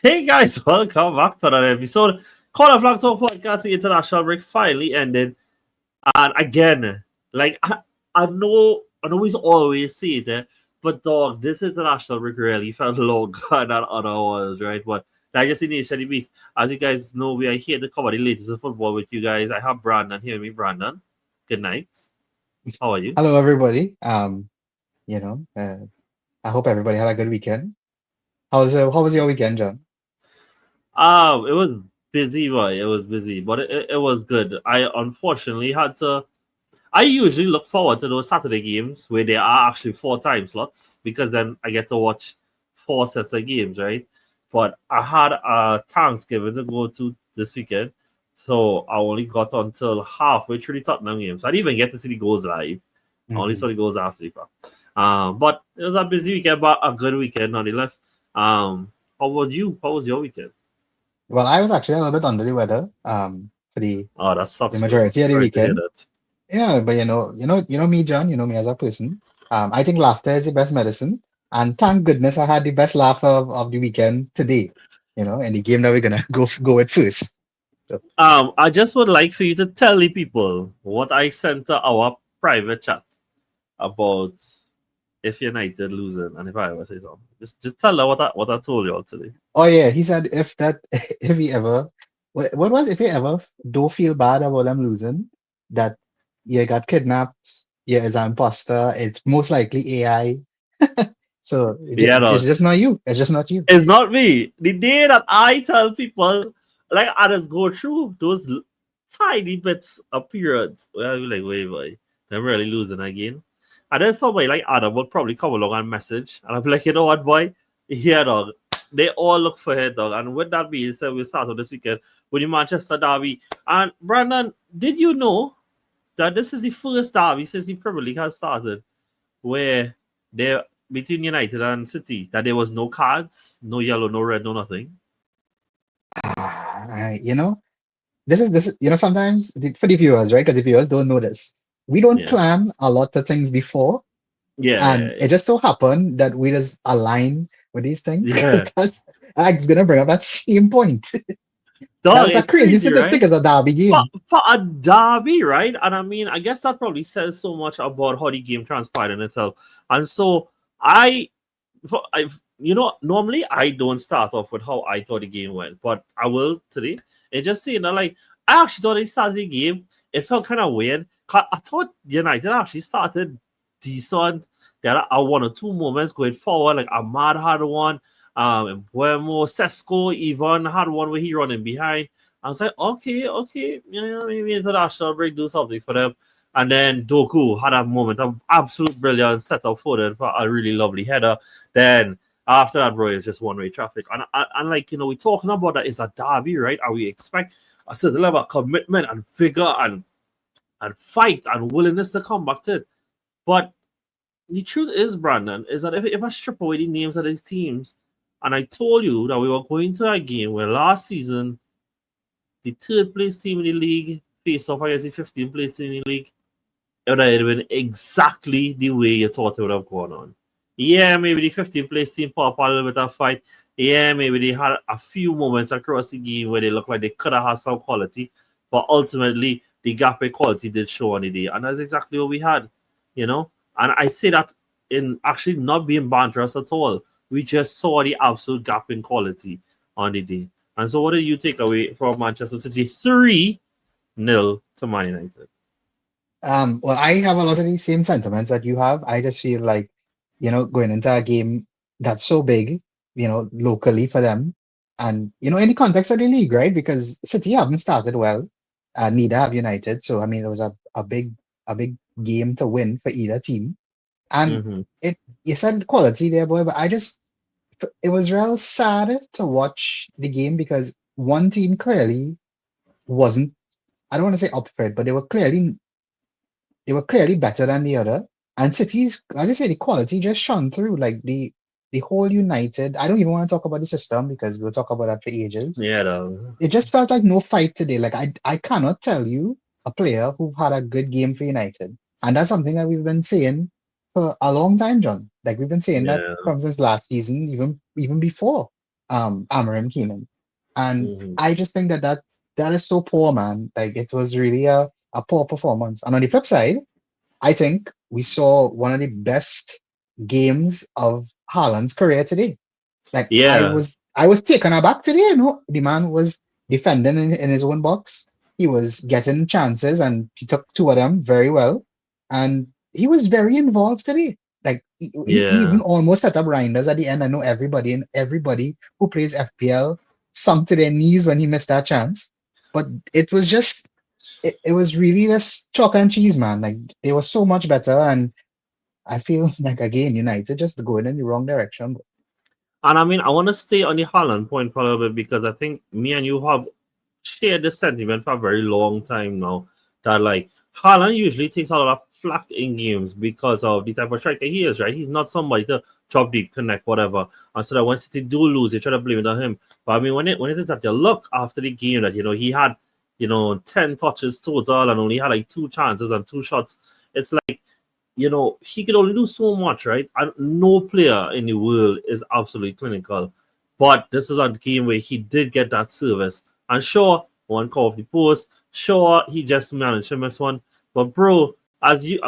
Hey guys, welcome back to another episode. Corner Flag Talk Podcast, the international break finally ended. And again, like I know we always say it, but dog, this international break really felt longer than other ones, right? But like just in the Nation Beast, as you guys know, we are here to cover the latest in football with you guys. I have Brandon here with me. Brandon, good night. How are you? Hello, everybody. You know, I hope everybody had a good weekend. How was your weekend, John? It was busy, boy. It was busy, but it was good. I unfortunately had to. I usually look forward to those Saturday games where there are actually four time slots because then I get to watch four sets of games, right? But I had a Thanksgiving to go to this weekend, so I only got until halfway through the Tottenham games. I didn't even get to see the goals live. I only Hmm. saw the goals after the fact. But it was a busy weekend, but a good weekend nonetheless. How about you? How was your weekend? Well, I was actually a little bit under the weather for Oh, that the sucks for you. majority of the Sorry to hear weekend. that. Yeah, but you know me, John. You know me as a person. I think laughter is the best medicine, and thank goodness I had the best laugh of the weekend today. In the game that we're gonna go with first. So, I just would like for you to tell the people what I sent to our private chat about if United losing and if I ever say something. Just tell her what I told you all today. oh yeah, he said if that if he ever what was if he ever don't feel bad about them losing, that you got kidnapped, you is an imposter, it's most likely AI. So Yeah, it's dog. just not you. It's just not you. It's not me. The day that I tell people, like I just go through those tiny bits of periods where I'll be like, wait, boy, I'm really losing again. And then somebody like Adam will probably come along and message. And I'll be like, you know what, boy? Yeah, dog. They all look for it, dog. And with that being said, we start on this weekend with the Manchester Derby. And Brandon, did you know that this is the first derby since the Premier League has started where there between United and City that there was no cards, no yellow, no red, no nothing. You know, this is sometimes for the viewers, right? Because the viewers don't know this. We don't Yeah. plan a lot of things before, Yeah, and it just so happened that we just align with these things. Because yeah. that's I was gonna bring up that same point. Dog, That's a it's crazy crazy, statistic right? as a derby game. For a derby, right? And I mean, I guess that probably says so much about how the game transpired in itself. And so I normally I don't start off with how I thought the game went, but I will today. And just saying that, like, I actually thought they started the game. It felt kind of weird. 'Cause I thought United actually started decent. There are one or two moments going forward. Like Ahmad had one, and Buemo, Sesko even had one where he running behind. I was like, okay, yeah, maybe international break do something for them. And then Doku had a moment of absolute brilliance, set up footed for a really lovely header. Then after that, bro, it's just one way traffic. And like, we're talking about that it's a derby, right? And we expect a certain level of commitment and vigor and fight and willingness to come back to it. But the truth is, Brandon, is that if I strip away the names of these teams, and I told you that we were going to a game where last season the third place team in the league faced off against the 15th place team in the league, it would have been exactly the way you thought it would have gone on. Yeah, maybe the 15th place team put up a little bit of fight. Yeah, maybe they had a few moments across the game where they looked like they could have had some quality, but ultimately the gap in quality did show on the day, and that's exactly what we had, you know. And I say that in actually not being banterous at all. We just saw the absolute gap in quality on the day. And so, what did you take away from Manchester City 3-0 to Man United? Well, I have a lot of the same sentiments that you have. I just feel like, going into a game that's so big, locally for them, and in the context of the league, right? Because City haven't started well, neither have United. So I mean, it was a big game to win for either team. And Mm-hmm. it you said quality there, boy, but it was real sad to watch the game because one team clearly wasn't. I don't want to say up for it, but they were clearly better than the other. And City's, as I say, the quality just shone through. Like the whole United. I don't even want to talk about the system because we'll talk about that for ages. Yeah, though. It just felt like no fight today. Like I cannot tell you a player who had a good game for United. And that's something that we've been saying for a long time, John. Like we've been saying that Yeah. from since last season, even before. Amorim came in. And Mhm. I just think that is so poor, man. Like it was really a poor performance. And on the flip side, I think we saw one of the best games of Haaland's career today. Like Yeah, I was taken aback today. The man was defending in his own box. He was getting chances, and he took two of them very well. And he was very involved today. Like he even yeah. almost set up grinders at the end. I know everybody who plays FPL sunk to their knees when he missed that chance. But it was just it was really just chalk and cheese, man. Like they were so much better, and I feel like again United just going in the wrong direction. And I mean, I want to stay on the Haaland point for a little bit because I think me and you have shared this sentiment for a very long time now. That like Haaland usually takes a lot of flack in games because of the type of striker he is, right? He's not somebody to chop deep, connect, whatever. And so that when City do lose, they try to blame it on him. But I mean, when it is at your look after the game that he had 10 touches total and only had like two chances and two shots, it's like he could only do so much, right? And no player in the world is absolutely clinical. But this is a game where he did get that service. And sure, one call off the post. Sure, he just managed to miss one. But bro, as we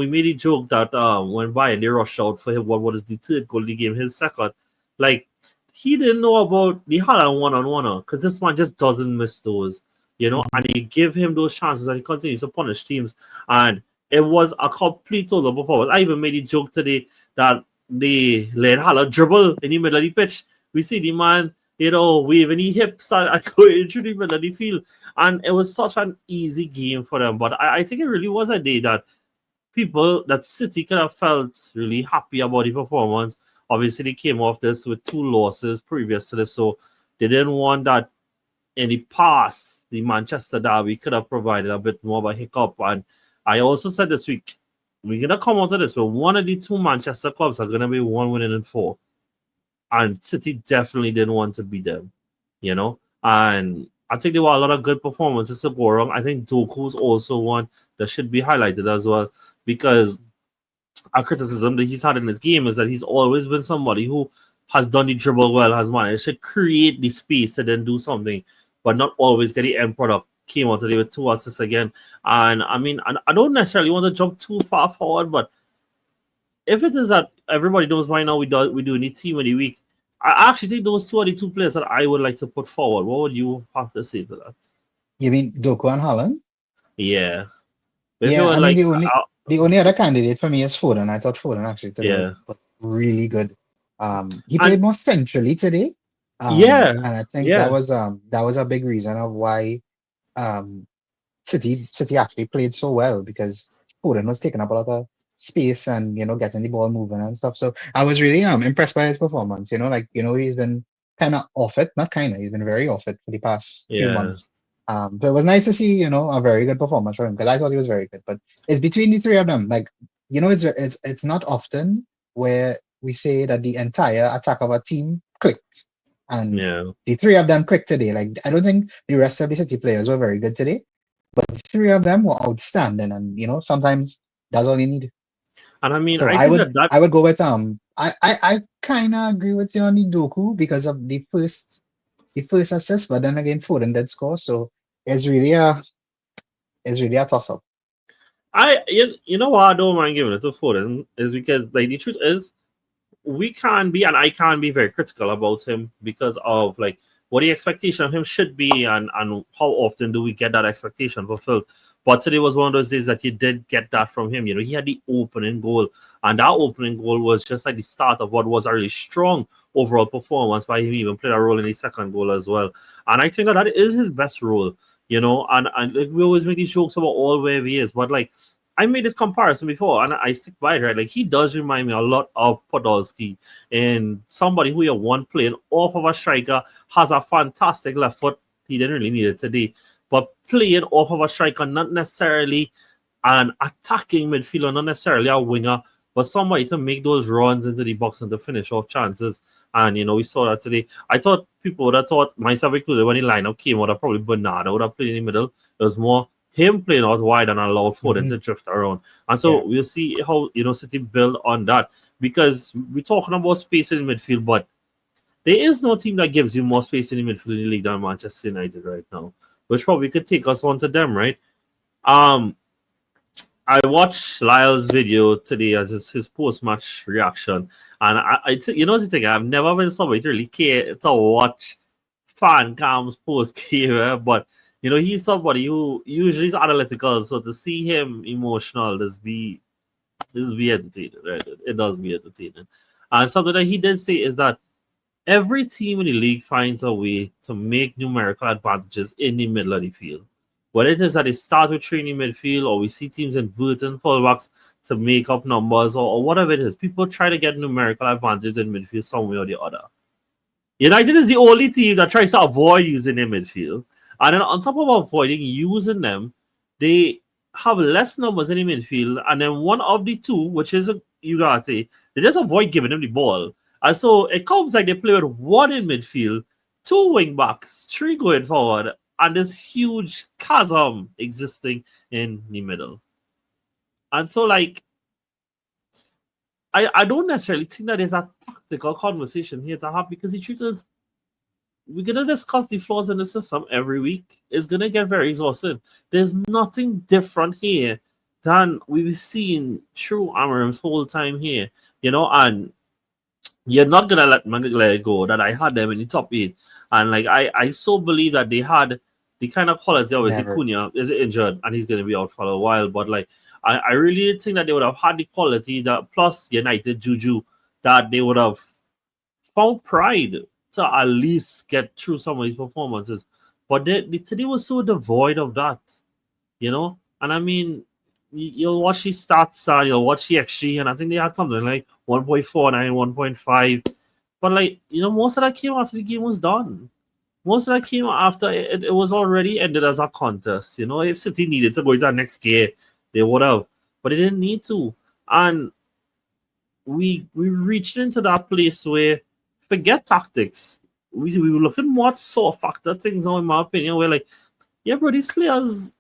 made a joke that when Bayern they rushed out for him. What was the third goal of the game? His second, like he didn't know about the Haaland one-on-one because this man just doesn't miss those. Mhm. And he give him those chances and he continues to punish teams. And it was a complete total performance. I even made a joke today that they let Hala dribble in the middle of the pitch. We see the man, waving his hips and going through the middle of the field. And it was such an easy game for them. But I think it really was a day that that City could have felt really happy about the performance. Obviously, they came off this with two losses previous to this, so they didn't want that in the past, the Manchester derby could have provided a bit more of a hiccup. And I also said this week, we're going to come out of this, but one of the two Manchester clubs are going to be one winning in four. And City definitely didn't want to beat them, And I think there were a lot of good performances to go wrong. I think Doku's also one that should be highlighted as well because a criticism that he's had in his game is that he's always been somebody who has done the dribble well, has managed to create the space to then do something, but not always get the end product. Came out today with two assists again. And I mean, I don't necessarily want to jump too far forward, but if it is that everybody knows by now we do need team of the week, I actually think those two are the two players that I would like to put forward. What would you have to say to that? You mean Doku and Haaland? Yeah. If you Yeah, would I mean like, the only other candidate for me is Foden. I thought Foden actually today yeah. was really good. He And played more centrally today. yeah, And I think yeah, that was a big reason of why um City actually played so well because Foden was taking up a lot of space and getting the ball moving and stuff. So I was really impressed by his performance. Like he's been kind of off it, not kind of, he's been very off it for the past few yeah. months. But it was nice to see a very good performance from him because I thought he was very good. But it's between the three of them. Like it's not often where we say that the entire attack of a team clicked, and Yeah. the three of them clicked today. Like I don't think the rest of the City players were very good today, but the three of them were outstanding, and sometimes that's all you need. And I mean, So I I think would that I would go with I kind of agree with you on the Doku because of the first assist, but then again Foden did score, so it's really a it's really a toss up. you know why I don't mind giving it to Foden is because like the truth is we can be and I can be very critical about him because of like what the expectation of him should be and how often do we get that expectation fulfilled. But today was one of those days that you did get that from him. He had the opening goal, and that opening goal was just like the start of what was a really strong overall performance by him. Even played a role in the second goal as well, and I think that is his best role. And like, we always make these jokes about all where he is, but like I made this comparison before, and I stick by it. Right, like he does remind me a lot of Podolski, and somebody who you want playing off of a striker has a fantastic left foot. He didn't really need it today, but playing off of a striker, not necessarily an attacking midfielder, not necessarily a winger, but somebody to make those runs into the box and to finish off chances. And we saw that today. I thought people would have thought, myself included, when the lineup came out, probably Bernardo would have played in the middle. It was more him playing out wide and allow Foden Hmm. to drift around. And Yeah. so we'll see how City build on that because we're talking about space in midfield, but there is no team that gives you more space in the midfield in the league than Manchester United right now, which probably could take us on to them, right? Um, I watched Lyle's video today as his post match reaction, and you know the thing, I've never been somebody to really care to watch fan cams post game, but he's somebody who usually is analytical, so to see him emotional, this be entertaining, right? It does be entertaining. And something that he did say is that every team in the league finds a way to make numerical advantages in the middle of the field. Whether it is that they start with training midfield or we see teams inverting fullbacks to make up numbers or whatever it is, people try to get numerical advantages in midfield some way or the other. United is the only team that tries to avoid using their midfield. And then on top of avoiding using them, they have less numbers in the midfield. And then one of the two, which is Ugarte, they just avoid giving him the ball. And so it comes like they play with one in midfield, two wing backs, three going forward, and this huge chasm existing in the middle. And so, like, I don't necessarily think that there's a tactical conversation here to have, because the truth is, we're going to discuss the flaws in the system every week. It's going to get very exhausting. There's nothing different here than we've seen through Amorim's whole time here, and you're not going to let it go that I had them in the top 8. And, like, I so believe that they had the kind of quality. Obviously, Cunha is injured and he's going to be out for a while, but, like, I really think that they would have had the quality that plus United Juju that they would have found pride to at least get through some of these performances. But today was so devoid of that, And I mean, you'll watch these stats and you'll watch the XG, and I think they had something like 1.49, 1.5. But, like, most of that came after the game was done. Most of that came after it was already ended as a contest. If City needed to go into the next game, they would have, but they didn't need to. And we reached into that place where forget tactics. We were looking more at soft factor things now, in my opinion. We're like, yeah, bro, these players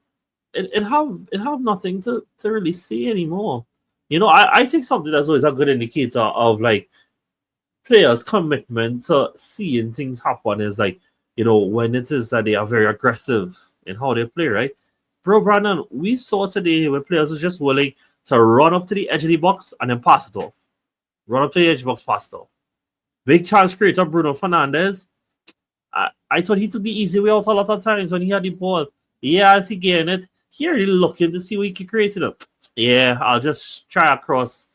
it have nothing to really say anymore. I think something that's always a good indicator of, like, players' commitment to seeing things happen is, like, when it is that they are very aggressive in how they play, right? Bro, Brandon, we saw today where players were just willing to run up to the edge of the box and then pass it off. Run up to the edge of the box, pass it off. Big chance creator Bruno Fernandes. I thought he took the easy way out a lot of times when he had the ball. Yeah, as he gained it, he really looking to see what he could create it. Yeah, I'll just try across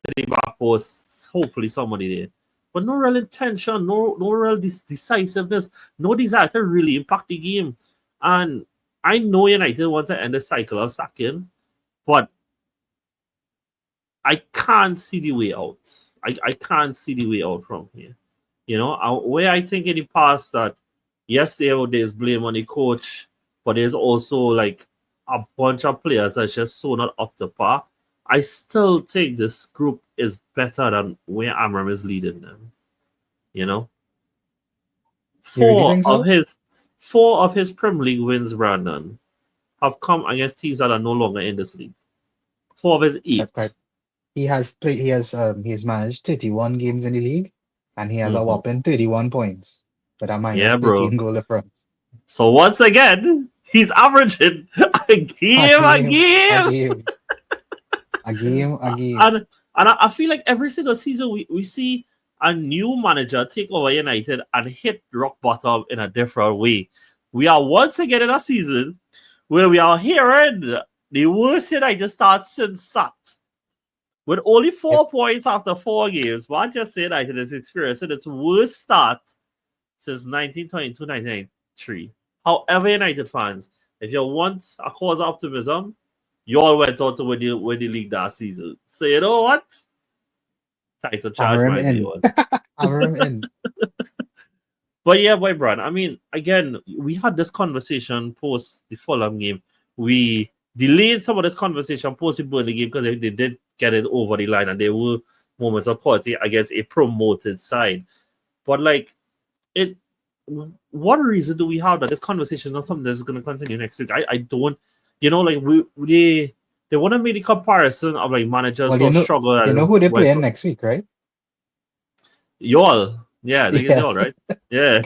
to the back post. Hopefully somebody there. But no real intention, no real decisiveness, no desire to really impact the game. And I know United want to end the cycle of sacking, but I can't see the way out. I can't see the way out from here. Where I think in the past that, yes, there's blame on the coach, but there's also, like, a bunch of players that's just so not up to par. I still think this group is better than where Amorim is leading them. Four of his Premier League wins, Brandon, have come against teams that are no longer in this league. 4 of his 8. That's right. He has managed 31 games in the league, and he has a whopping 31 points, but a minus 13 goal difference. So once again, he's averaging a game. And I feel like every single season we see a new manager take over United and hit rock bottom in a different way. We are once again in a season where we are hearing the worst United start since start. With only 4 points after 4 games, Manchester United is experiencing its worst start since 1922-1993. However, United fans, if you want a cause of optimism, you all went out to win the league that season. So you know what? Title charge might be one. Amorim in. But yeah, boy, Brad, I mean, again, we had this conversation post the Fulham game. We delayed some of this conversation post the Burnley game because they did get it over the line and there were moments of quality against a promoted side. But, like, what reason do we have that this conversation is not something that's going to continue next week? I don't, like, they want to make the comparison of, like, managers who struggle. You know who they're playing next week, right? Y'all. Yeah, I think it's y'all, Yes. right? Yeah.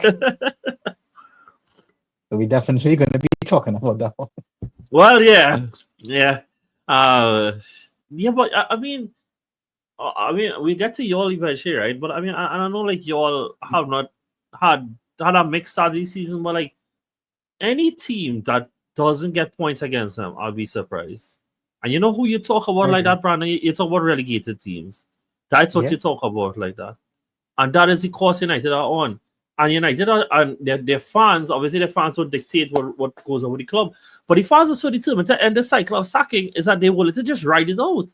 So we're definitely going to be talking about that one. Well, yeah, yeah, uh, yeah. But I mean, we get to y'all eventually, right? But I mean, I don't know, like y'all have not had a mixed start this season, but like any team that doesn't get points against them, I'll be surprised. And you know who you talk I about like agree. that, Brandon? You talk about relegated teams. That's what Yeah. you talk about like that. And that is the course United are on. And United are, and their fans, obviously, their fans will dictate what goes on with the club. But the fans are so determined to end the cycle of sacking is that they will to just ride it out,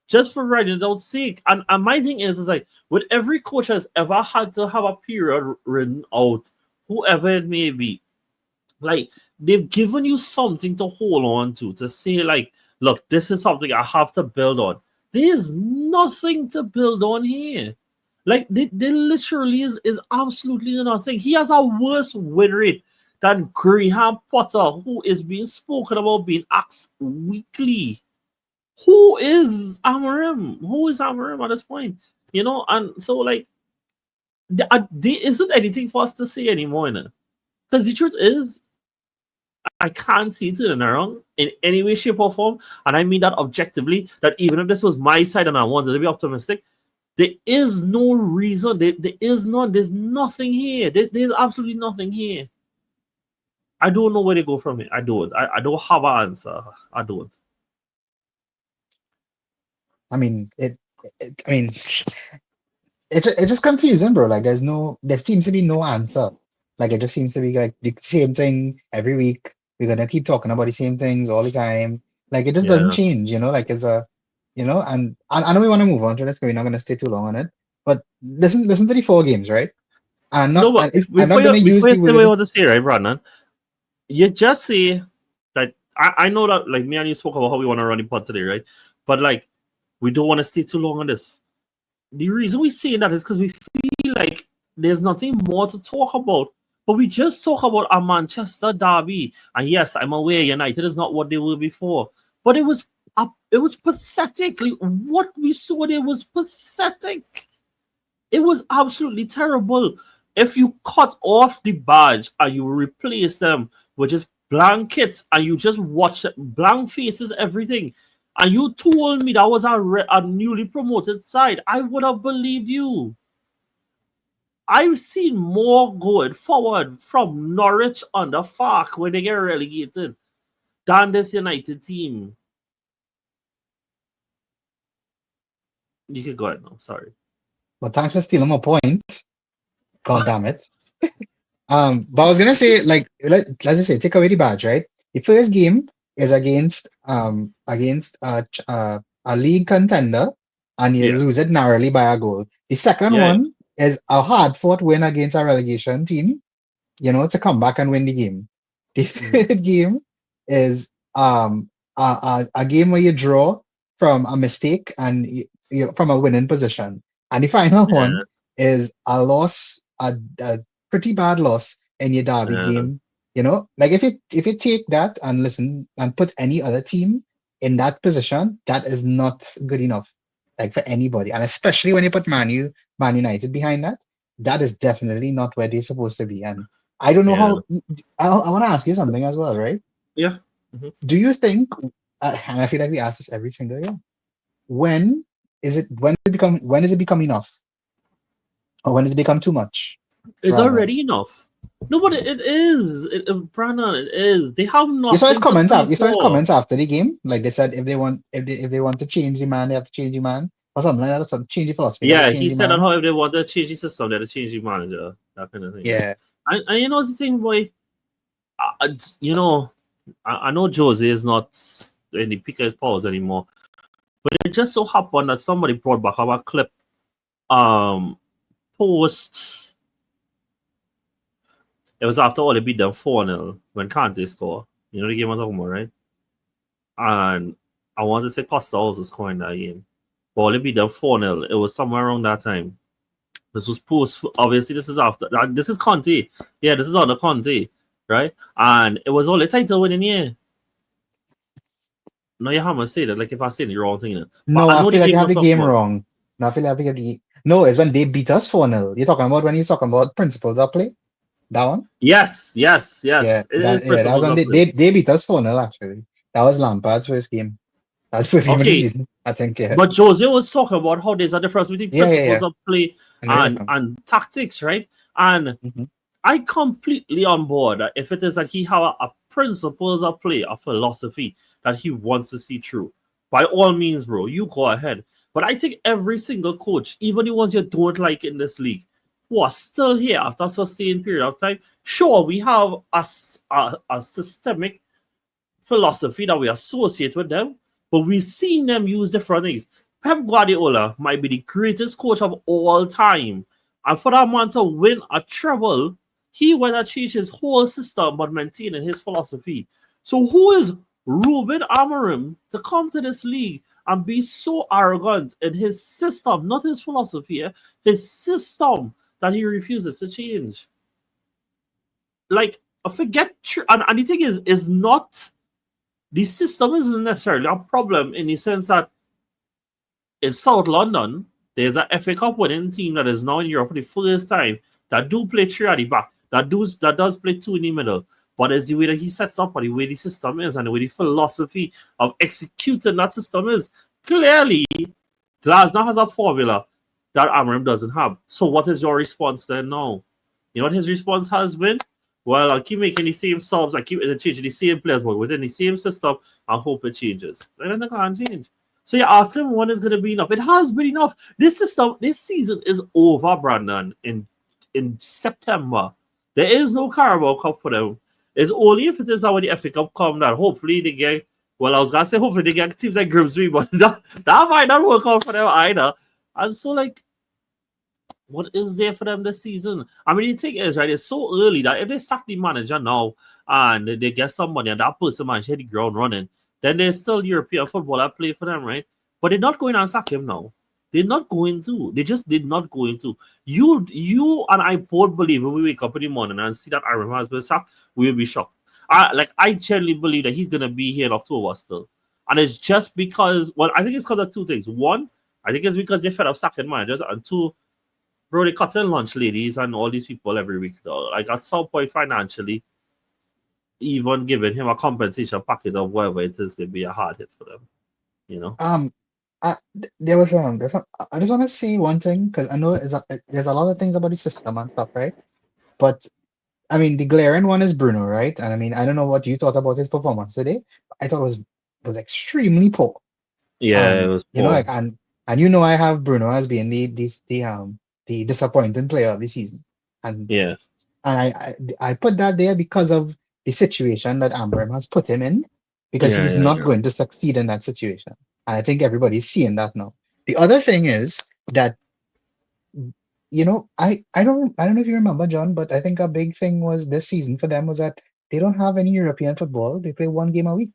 just for riding it out sake. And my thing is like, with every coach has ever had to have a period written out, whoever it may be, like they've given you something to hold on to say, like, look, this is something I have to build on. There's nothing to build on here. Like they literally is absolutely nothing. He has a worse win rate than Graham Potter, who is being spoken about being asked weekly. Who is Amorim? Who is Amorim at this point? And so like there isn't anything for us to say anymore, because the truth is I can't see it turning around in any way, shape, or form. And I mean that objectively, that even if this was my side and I wanted to be optimistic, there is no reason. There is none. There's nothing here. There's absolutely nothing here. I don't know where they go from here. I don't. I don't have an answer. I don't. I mean, I mean, it's just confusing, bro. Like there seems to be no answer. Like it just seems to be like the same thing every week. We're gonna keep talking about the same things all the time. Like it just doesn't Yeah. change, like it's and I know we want to move on to this, 'cause we're not gonna stay too long on it. But listen to the four games, right? No, but I'm not gonna use before you the say what you word. want to say, right, Brandon? You just say that I know that like me and you spoke about how we want to run the pod today, right? But like we don't want to stay too long on this. The reason we say that is because we feel like there's nothing more to talk about. But we just talk about a Manchester derby, and yes, I'm aware United is not what they were before, but it was pathetic. Like, what we saw there was pathetic. It was absolutely terrible. If you cut off the badge and you replace them with just blankets and you just watch blank faces, everything, and you told me that was a newly promoted side, I would have believed you. I've seen more going forward from Norwich on the Fark when they get relegated than this United team. You can go ahead now. Sorry. But thanks for stealing my point. God damn it. But I was gonna say, like, let's just say, take away the badge, right? The first game is against a league contender, and you Yeah. lose it narrowly by a goal. The second Yeah. one is a hard fought win against a relegation team, to come back and win the game. The Mhm. third game is a game where you draw from a mistake and from a winning position. And the final Yeah. one is a loss, a pretty bad loss in your derby Yeah. game. Like if you take that and listen and put any other team in that position, that is not good enough, like for anybody, and especially when you put Man United behind that, that is definitely not where they're supposed to be. And I don't know Yeah. how. I want to ask you something as well, right? Yeah. Mhm. Do you think, and I feel like we ask this every single year, when does it become enough, or when does it become too much, It's rather? already enough. No, but it is. Brandon, it is. They have You saw his nothing to comments play after. You saw his for. comments after the game. Like they said, if they want to change the man, they have to change the man, or something like that. Or something, change the philosophy, they have to Yeah, change he the said that man. how if they want to change the system, they have to change the manager, that kind of thing. Yeah. And you know the thing, boy. You know, I know Jose is not in the peak of his powers anymore, but it just so happened that somebody brought back our clip um post. It was after all they beat them 4-0 when Kante score. You know the game I'm talking about, right? And I want to say Costa also scoring that game. But all they beat them 4-0. It was somewhere around that time. This was post. Obviously, this is after. This is Conte. Yeah, this is on the Conte, right? And it was all the title winning year. No, you haven't said it. Like if I say the wrong thing, but No, I I know the feel like you game have I'm the talking game about. wrong. No, I feel like you have the No, it's when they beat us 4-0. You're talking about when you're talking about principles of play? That one? Yes, yes, Yeah, yes. It is that was principles when of play. they beat us 4-0 actually. That was Lampard's first game. That was the first game of the Okay, season, I think, yeah. but Jose was talking about how there's a difference between Yeah. principles of play And they're different. and tactics, right? And Hmm. I completely on board that if it is that he have a principles of play, a philosophy that he wants to see through, by all means, bro, you go ahead. But I think every single coach, even the ones you don't like in this league, who are still here after a sustained period of time, sure, we have a systemic philosophy that we associate with them, but we've seen them use different things. Pep Guardiola might be the greatest coach of all time. And for that man to win a treble, he went and changed his whole system but maintaining his philosophy. So who is Ruben Amorim to come to this league and be so arrogant in his system, not his philosophy, his system that he refuses to change? Like, forget, and the thing is not the system isn't necessarily a problem in the sense that in South London, there's a FA Cup winning team that is now in Europe for the first time that do play three at the back, that does play two in the middle. But it's the way that he sets up and the way the system is and the way the philosophy of executing that system is. Clearly, Glasner has a formula that Amorim doesn't have. So what is your response then now? You know what his response has been? Well, I'll keep making the same subs, I keep changing the same players, but within the same system, I hope it changes. And then it can't change. So you ask him when is going to be enough. It has been enough. This system, this season is over, Brandon, in September. There is no Carabao Cup for them. It's only if it is how the FA Cup come that hopefully they get, well, I was going to say hopefully they get teams like Grimsby, but that might not work out for them either. And so, like, what is there for them this season? I mean, the thing is, right, it's so early that if they sack the manager now and they get somebody and that person managed to hit the ground running, then there's still European football that play for them, right? But they're not going to sack him now. They're not going to. They just did not going to. You and I both believe when we wake up in the morning and see that Amorim has been sacked, we will be shocked. I genuinely believe that he's gonna be here in October still. And it's just because, well, I think it's because of two things. One, I think it's because they're fed up sacking managers, and two, bro, they cut in lunch ladies and all these people every week, though. Like, at some point financially, even giving him a compensation packet of whatever it is could be a hard hit for them, you know? Um, there's some, I just want to see one thing because I know there's a lot of things about the system and stuff, right? But I mean, the glaring one is Bruno, right? And I mean, I don't know what you thought about his performance today. I thought it was extremely poor. Yeah, it And was you know, like poor. and you know, I have Bruno as being the disappointing player of the season, and Yeah, I put that there because of the situation that Amorim has put him in, because yeah, he's yeah, not yeah. going to succeed in that situation, and I think everybody's seeing that now. The other thing is that I don't know if you remember, John, but I think a big thing was this season for them was that they don't have any European football. They play one game a week,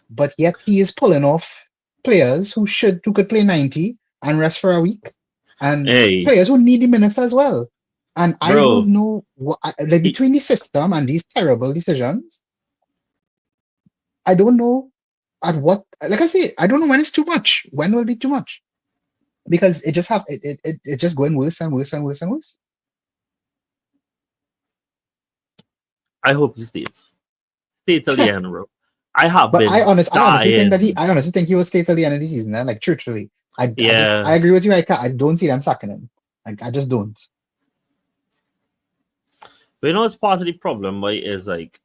but yet he is pulling off players who could play 90 and rest for a week, and Hey, players who need the minutes as well. And I don't bro, know what, like, he, between the system and these terrible decisions. I don't know at what, like I say, I don't know when it's too much. When will be too much? Because it just going worse and worse and worse and worse. I hope he stays. Stay till the end, bro. I have But been dying. I honestly think he will stay till the end of the season. Like, truthfully, I Yeah, agree with you. I don't see them sacking him. Like, I just don't. but you know, it's part of the problem, right? Is like,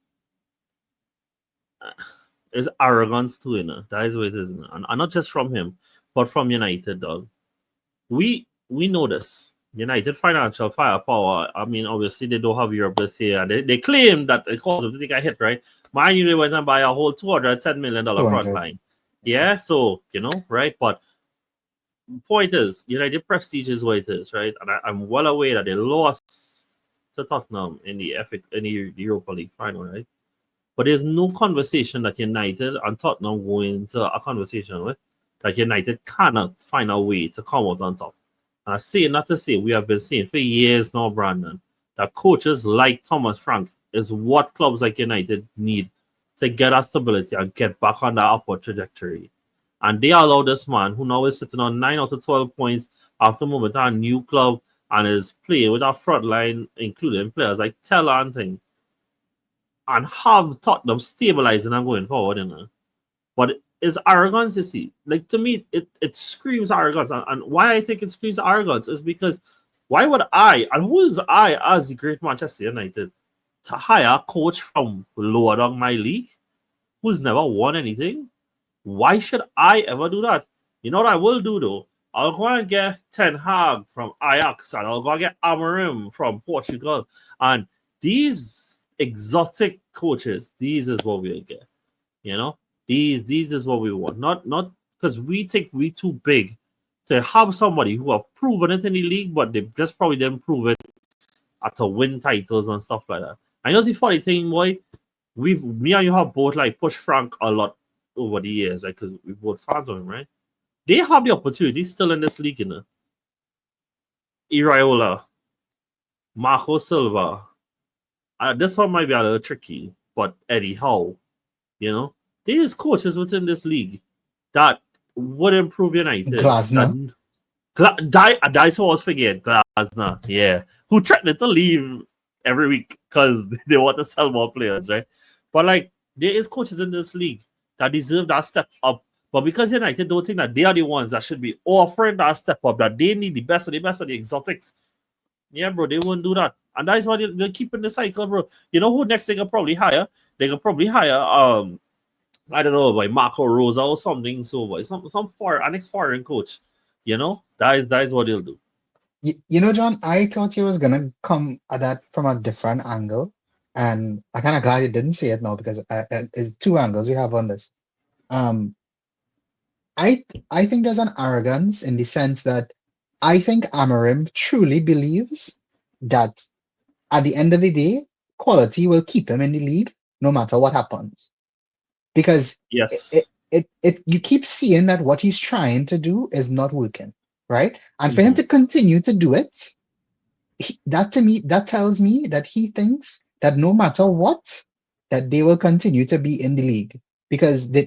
is arrogance too, you know. That is what it is, you know? And not just from him, but from United, dog. We know this. United financial firepower. I mean, obviously they don't have Europe this year, and they claim that it caused them to take a hit, right? Man U they went and buy a whole $210 million front 200. line. Yeah, so you know, right? But point is, United prestige is what it is, right? And I'm well aware that they lost to Tottenham in the Europa League final, right? But there's no conversation that United and Tottenham go into a conversation with that United cannot find a way to come out on top. And I say not to say, we have been saying for years now, Brandon, that coaches like Thomas Frank is what clubs like United need to get a stability and get back on that upward trajectory. And they allow this man, who now is sitting on 9 out of 12 points, after moment at a new club and is playing with our front line, including players like Teller and thing, and have Tottenham stabilizing and going forward, But it's arrogance, you see. Like to me, it screams arrogance. And why I think it screams arrogance is because why would I, and who is I as the great Manchester United, to hire a coach from lower down my league who's never won anything? Why should I ever do that? You know what I will do though? I'll go and get Ten Hag from Ajax and I'll go and get Amorim from Portugal. And these exotic coaches, these is what we'll get. You know? These is what we want. Not because we think we too big to have somebody who have proven it in the league, but they just probably didn't prove it to win titles and stuff like that. I know the funny thing, boy. Me and you have both like pushed Frank a lot over the years, like because we both fans of him, right? They have the opportunity still in this league, Iraola, Marco Silva. This one might be a little tricky, but Eddie Howe, there's coaches within this league that would improve United. Glasner. I always forget Glasner, yeah, who threatened to leave every week because they want to sell more players, right? But like, there is coaches in this league that deserve that step up. But because United don't think that they are the ones that should be offering that step up, that they need the best of the exotics, yeah, bro, they won't do that. And that is why they're keeping the cycle, bro. You know who next they can probably hire? They can probably hire, I don't know, like Marco Rosa or something. So, boy, some foreign, an foreign coach. That is what they'll do. John, I thought you was gonna come at that from a different angle, and I'm kind of glad you didn't say it now because it's two angles we have on this. I think there's an arrogance in the sense that I think Amorim truly believes that at the end of the day, quality will keep him in the league no matter what happens. Because yes, you keep seeing that what he's trying to do is not working, right? And for him to continue to do it, that tells me that he thinks that no matter what, that they will continue to be in the league because they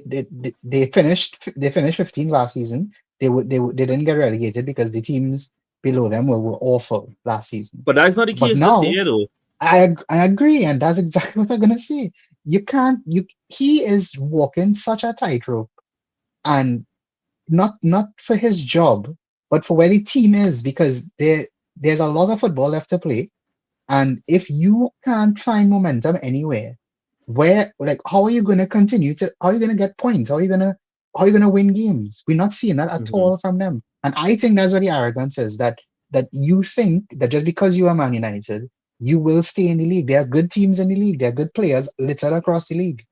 finished 15th last season. They didn't get relegated because the teams below them were awful last season. but that's not the But case this now year, though. I agree, and that's exactly what I'm gonna say. He is walking such a tightrope, and not for his job, but for where the team is, because there's a lot of football left to play. And if you can't find momentum anywhere, how are you gonna how are you gonna get points? How are you gonna win games? We're not seeing that at all from them. And I think that's where the arrogance is, that you think that just because you are Man United, you will stay in the league. There are good teams in the league, there are good players littered across the league.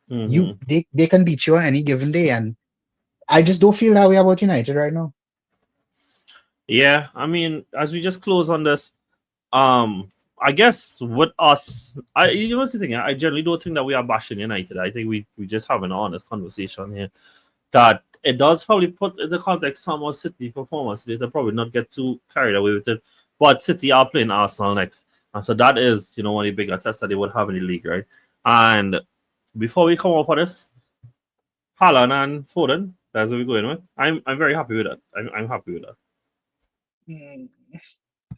They can beat you on any given day. And I just don't feel that way about United right now. Yeah, I mean, as we just close on this, I guess with us, what's the thing? I generally don't think that we are bashing United. I think we just have an honest conversation here that it does probably put into context some of City performance. They'll probably not get too carried away with it. But City are playing Arsenal next. And so that is, one of the bigger tests that they would have in the league, right? And before we come up on this, Haaland and Foden, that's what we're going with. I'm very happy with that. I'm happy with that.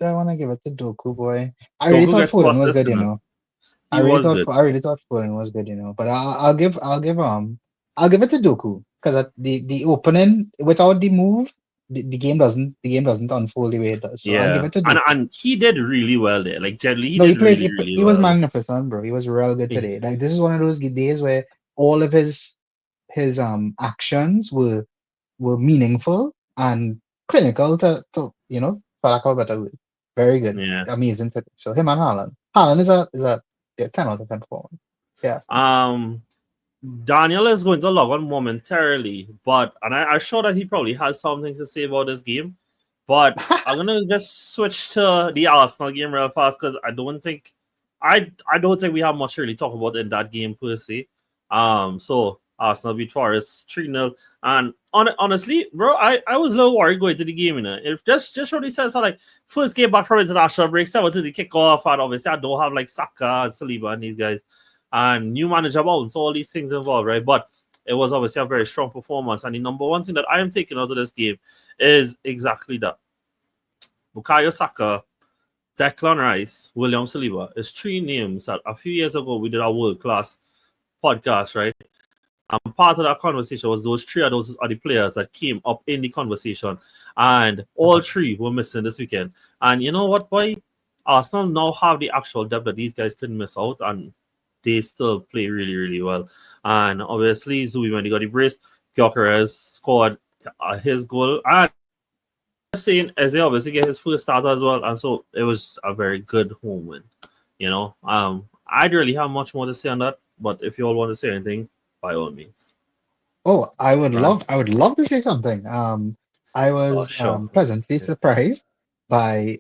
I want to give it to Doku, boy. I Doku really thought gets Foden was this, good, He was good. I really thought Foden was good, But I'll give it to Doku because the opening without the move, the game doesn't unfold the way it does. So I'll give Yeah, it to Doku. and he did really well there. Like generally, he No, did really, really he was well. magnificent, bro. He was real good today. Like this is one of those days where all of his actions were meaningful and clinical to for lack of a better word. Very good. Yeah. Amazing today. So him and Haaland. Haaland is a 10 out of 10 performance. Yes. Daniel is going to log on momentarily, but I'm sure that he probably has something to say about this game. But I'm gonna just switch to the Arsenal game real fast because I don't think we have much to really talk about in that game per se. So Arsenal beat Forest 3-0. And honestly, bro, I was a little worried going to the game, If just really says how like first game back from international break, 7 to the kickoff, and obviously I don't have like Saka and Saliba and these guys. And new manager bounce, all these things involved, right? But it was obviously a very strong performance. And the number one thing that I am taking out of this game is exactly that. Bukayo Saka, Declan Rice, William Saliba. It's three names that a few years ago we did a world-class podcast, right? And part of that conversation was those three of those are the players that came up in the conversation. And all three were missing this weekend. And you know what, boy? Arsenal now have the actual depth that these guys couldn't miss out, and they still play really, really well. And obviously, Zui, when he got the brace, Gyökeres scored his goal. And saying as they obviously get his first start as well, and so it was a very good home win. You know, I don't really have much more to say on that, but if you all want to say anything, by all means. Oh, Right. I would love to say something. I Oh, was sure. pleasantly Yeah. surprised by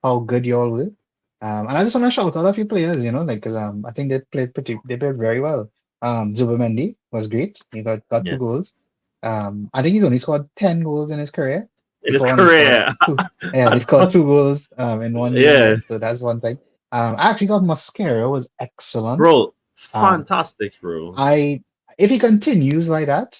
how good you all were. And I just want to shout out a few players, like because I think they played very well. Zubimendi was great. He got two Yeah. goals. I think he's only scored 10 goals in his career. In his Before when he scored career. two, yeah, he scored two goals in one game, Yeah. right? So that's one thing. I actually thought Mosquera was excellent. Bro, Um, fantastic, bro. I if he continues like that,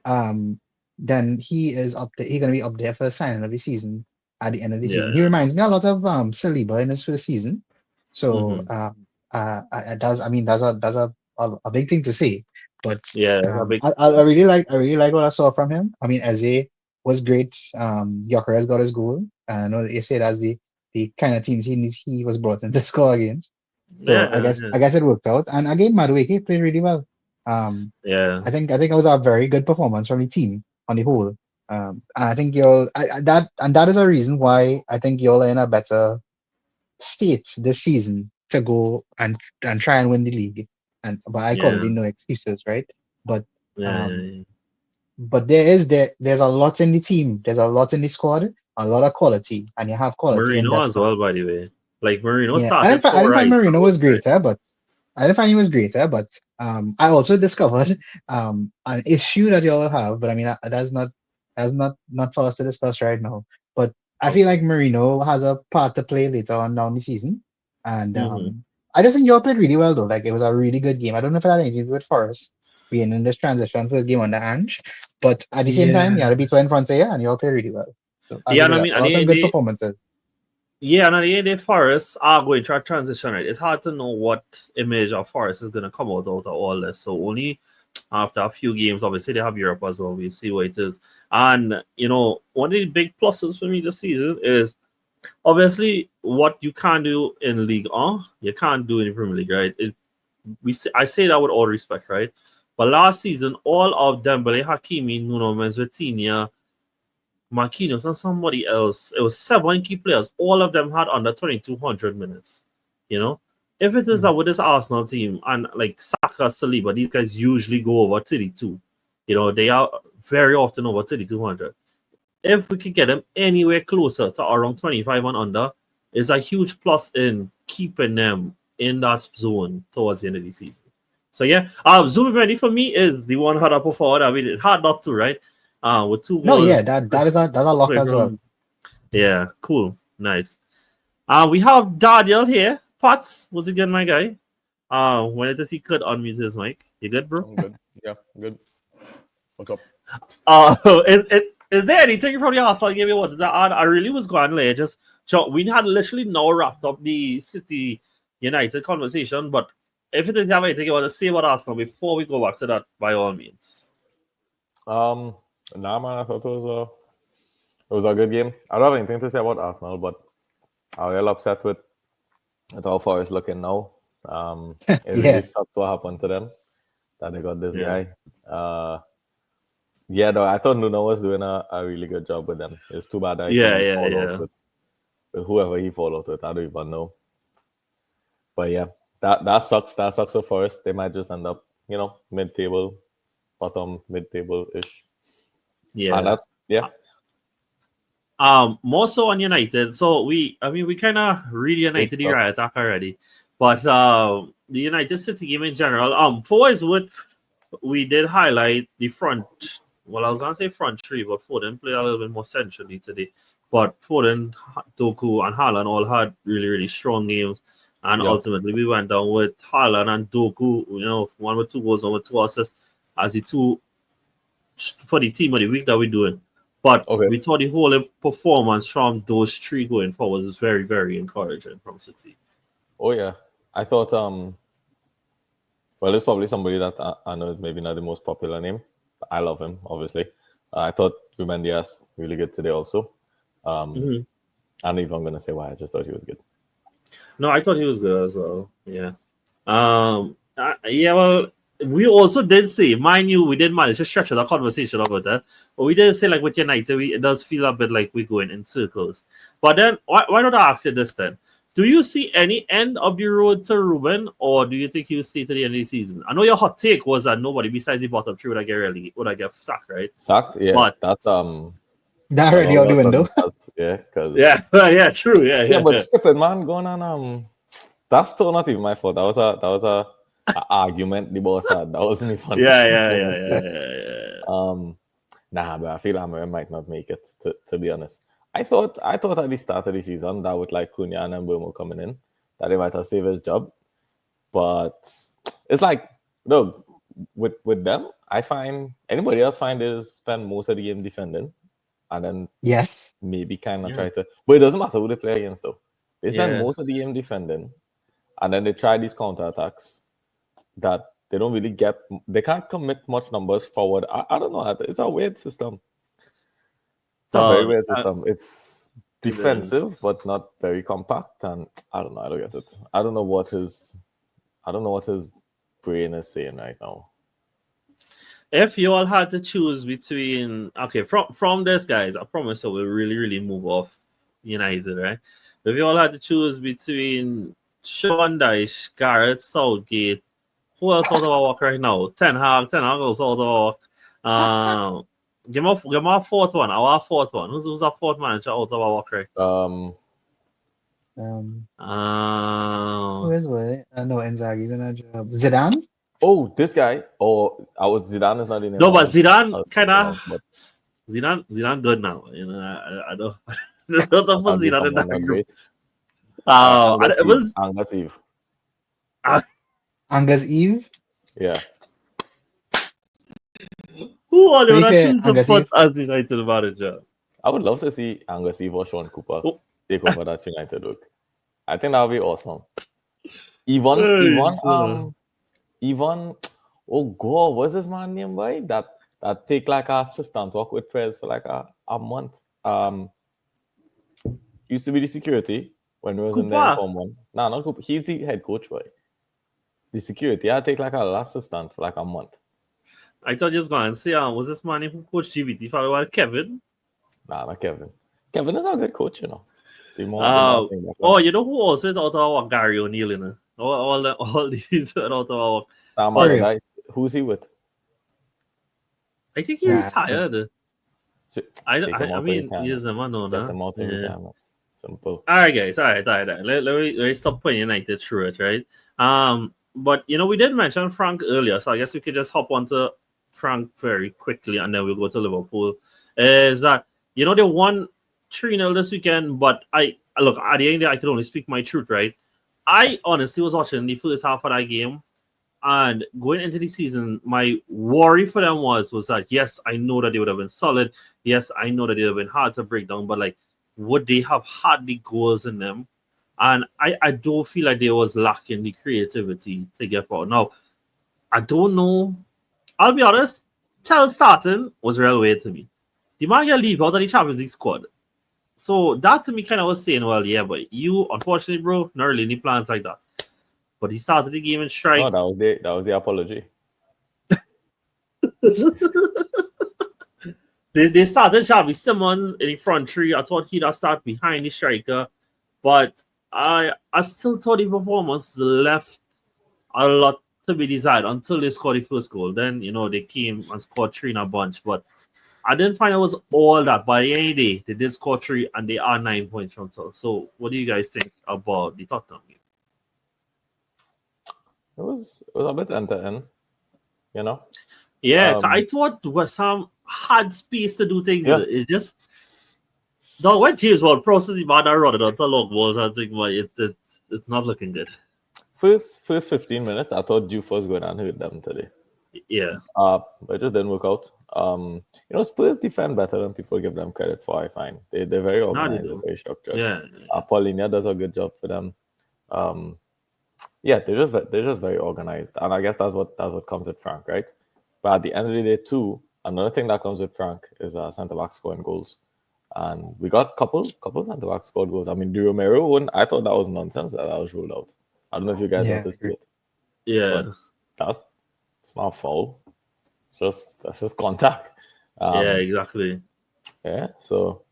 um, then he is up there. He's gonna be up there for the signing of the season at the end of the Yeah. season. He reminds me a lot of Saliba in his first season. So Mm-hmm. that's a big thing to say. But Yeah, that's a big I really like what I saw from him. I mean, Eze was great. Gyökeres got his goal. I know you say that's the kind of teams he was brought in to score against. So yeah, I guess it worked out. And again, Madueke played really well. Um, yeah. I think it was a very good performance from the team on the whole. And I think you'll that is a reason why I think you're in a better state this season to go and try and win the league. And but I call it Yeah. the no excuses, right? But Yeah, yeah, um, yeah. but there's a lot in the team. There's a lot in the squad, a lot of quality, and you have quality in Marino depth as now. well, by the way. Like Marino Yeah, started I for didn't find Rice. That Marino was was great. great, but I didn't find he was greater, but I also discovered an issue that you all have, but I mean that's not for us to discuss right now. But I feel like Okay. Marino has a part to play later on down the season, and Mm-hmm. I just think you all played really well though. Like it was a really good game. I don't know if it had anything to do with Forest being in this transition first game on the Ange, but at the same time, you Yeah. had to beat in front of you, and you all played really well. So I'll Yeah, give and you I that. mean, A at lot the of end, good performances. yeah, and at the end, the Forest are going through a transition, right? It's hard to know what image of Forest is going to come out of all this. So only after a few games, obviously they have Europe as well. We see what it is. And one of the big pluses for me this season is obviously what you can't do in League On, you can't do in the Premier League, right? I say that with all respect, right? But last season, all of Dembele, Hakimi, Nuno Mendes, Vitinha, Marquinhos, and somebody else. It was seven key players. All of them had under 2,200 minutes. You know, if it is that Mhm. with this Arsenal team and like Saka, Saliba, these guys usually go over 32. They are very often over 3,200. If we could get them anywhere closer to around 25 and under, is a huge plus in keeping them in that zone towards the end of the season. So yeah, Zubi for me is the one hard up forward. I mean, it hard not to, right? With two No, yeah, goals, that's a lock as well. yeah, cool, nice. We have Daniel here. Potts, was it good, my guy? When does he could unmute his mic? You good, bro? I'm good. Yeah, good. What's up? Is there anything from the Arsenal game you wanted to add? I really was going like just we had literally now wrapped up the City United conversation, but if it is have anything you want to say about Arsenal before we go back to that, by all means. Um, nah, man, I thought it was a good game. I don't have anything to say about Arsenal, but I'm real upset with how far it's looking now. It really Yeah. sucks what happened to them that they got this Yeah, guy. Yeah, though I thought Nuno was doing a really good job with them. It's too bad that yeah, he yeah, fall out yeah, with whoever he fall out with. I don't even know. But yeah, that sucks. That sucks for Forest. They might just end up, mid-table, bottom mid-table ish. And yeah. that's yeah. More so on United. So we kind of It reunited the sucks. right attack already, but the United City game in general. For what is what we did highlight the front. Well, I was gonna say front three, but Foden played a little bit more centrally today. But Foden, Doku, and Haaland all had really, really strong games. And Yeah. ultimately, we went down with Haaland and Doku, one with two goals, one with two assists, as the two for the team of the week that we're doing. But Okay. we thought the whole performance from those three going forward was very, very encouraging from City. Oh yeah, I thought well, it's probably somebody that I know is maybe not the most popular name. But I love him, obviously. I thought Ruben Dias really good today also. I don't know if I'm gonna say why. I just thought he was good. No, I thought he was good as well. Yeah. Well, we also did say, mind you, we did manage to stretch the conversation about that. But we did say, like, with United, it does feel a bit like we're going in circles. But then, why don't I ask you this then? Do you see any end of the road to Ruben, or do you think he'll stay to the end of the season? I know your hot take was that nobody besides the bottom three would get sacked, right? Sacked, yeah. But that's That already out the window. Yeah, because yeah, true, yeah. but stupid man going on. That's still not even my fault. That was a argument the boss had. That wasn't even. Yeah. Nah, but I feel Amorim might not make it. To be honest, I thought at the start of the season that with like Cunha and Mbeumo coming in, that they might have saved his job. But it's like, look, with them, I find anybody else find they spend most of the game defending, and then Yes. maybe kind of try to. But it doesn't matter who they play against, though. They spend most of the game defending, and then they try these counter attacks that they don't really get. They can't commit much numbers forward. I don't know. It's a weird system. It's a very weird system. It's defensive, but not very compact. And I don't know. I don't get it. I don't know what his brain is saying right now. If you all had to choose between, from this, guys, I promise I will really, really move off United, right? If you all had to choose between Sean Dyche, Gareth Southgate, who else out of our work right now? Ten Hag also out of our work. Give me a fourth one. Our fourth one. Who's our fourth manager out of our work right? Who is what? No, Inzaghi's in a job. Zidane? Oh, this guy. Oh, Zidane is not in it. No, but Zidane kind of. Zidane good now. You know, I don't. I don't put Zidane in that group. It was Angus Eve. Angus Eve? Yeah. Who are they going to choose to put as United manager? I would love to see Angus Eve or Sean Cooper take over that United work. I think that would be awesome. Even oh god, what's this man's name, boy? That take like a assistant work with prayers for like a month. Used to be the security when we was in there Form 1. No, not Cooper. He's the head coach, boy. The security, I take like a assistant for like a month. I thought you was going to say, was this man who coached GVT for a while, Kevin? Nah, not Kevin. Kevin is a good coach, you know. You know who also is out of our Gary O'Neill, you know? All these are out of our. Who's he with? I think he's tired. I mean, he's the man on that. Simple. All right, guys. All right. Let me stop putting United through it, right? But you know, we did mention Frank earlier, so I guess we could just hop onto Frank very quickly, and then we'll go to Liverpool. Is that they won 3-0 this weekend, but look at the end, I could only speak my truth, right? I honestly was watching the first half of that game, and going into the season, my worry for them was that yes, I know that they would have been solid. Yes, I know that they would have been hard to break down, but like, would they have had the goals in them? And I don't feel like they was lacking the creativity to get forward. Now, I don't know. I'll be honest, Tell starting was real weird to me. The man get leave out of the Champions League squad. So that to me kind of was saying, well, yeah, but you, unfortunately, bro, not really any plans like that. But he started the game in strike. No, that was the apology. They started Xavi Simons in the front three. I thought he'd have started behind the striker. But I still thought the performance left a lot to be desired until they scored the first goal. Then, they came and scored 3 in a bunch. But I didn't find it was all that. By the end of the day, they did score 3 and they are 9 points from top. So what do you guys think about the Tottenham game? It was a bit end-to-end, Yeah, I thought West Ham had space to do things. Yeah. It's just when James Ward process the ball and run it onto long balls, I think it's not looking good. First 15 minutes, I thought Juve was going to hurt them today. Yeah. But it just didn't work out. Spurs defend better than people give them credit for. I find they're very No, they organized, do. very structured. Yeah. Paulinia does a good job for them. Yeah, they're just very organized, and I guess that's what comes with Frank, right? But at the end of the day, too, another thing that comes with Frank is centre back scoring goals, and we got couple centre back scored goals. I mean, the Romero one, I thought that was nonsense that was ruled out. I don't know if you guys got Yeah, to see it, Yeah. but it's not foul. That's just contact. Yeah, exactly. Yeah, so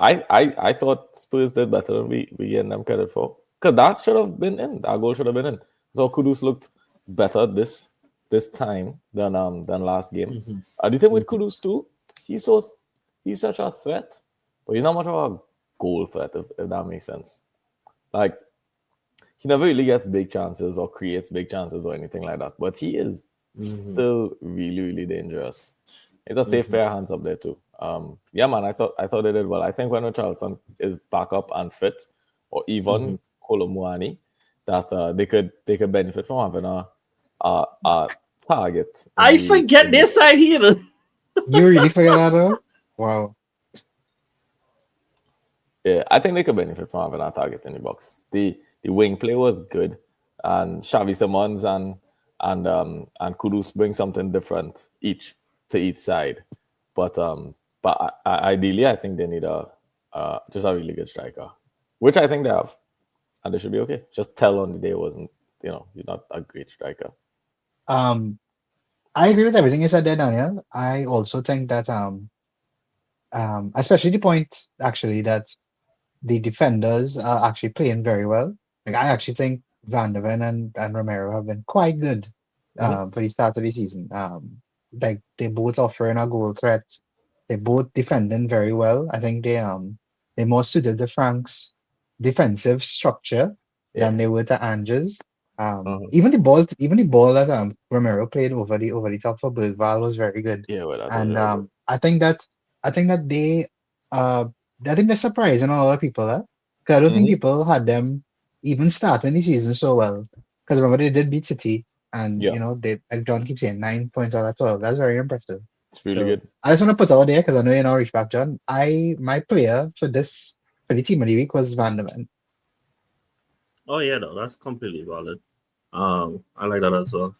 I thought Spurs did better than we getting them credit for. Because that should have been in. That goal should have been in. So Kudus looked better this time than last game. Mhm. Do you think with Kudus too, he's such a threat, but he's not much of a goal threat, if that makes sense. Like, he never really gets big chances or creates big chances or anything like that. But he is still really, really dangerous. It's a safe pair of hands up there too. Yeah, man, I thought they did well. I think when Charleston is back up and fit, or even Kolomuani, that they could benefit from having a target. I forget this side here. you really forget that though? Wow. Yeah, I think they could benefit from having a target in the box. The wing play was good, and Xavi Simons and Kudus bring something different to each side. But ideally, I think they need just a really good striker, which I think they have, and they should be okay. Just tell on the day wasn't, he's not a great striker. I agree with everything you said there, Daniel. I also think that especially the point actually that the defenders are actually playing very well. Like I actually think Van de Ven and Romero have been quite good for the start of the season. Like they both offering a goal threat. They both defending very well. I think they more suited the Franks defensive structure Yeah. than they were to Ange's. Mhm. Even the ball that Romero played over the top for Bergval was very good. Yeah, well, that was And very good. I think that I think they're surprising a lot of people. Because I don't think people had them even starting the season so well. Because remember they did beat City, and Yeah, they, like John keeps saying, 9 points out of 12. That's very impressive. it's really So good. I just want to put out there because I know you're not reach back, John. My player for the team of the week was Van der Ven. Oh yeah, no, that's completely valid. I like that as well.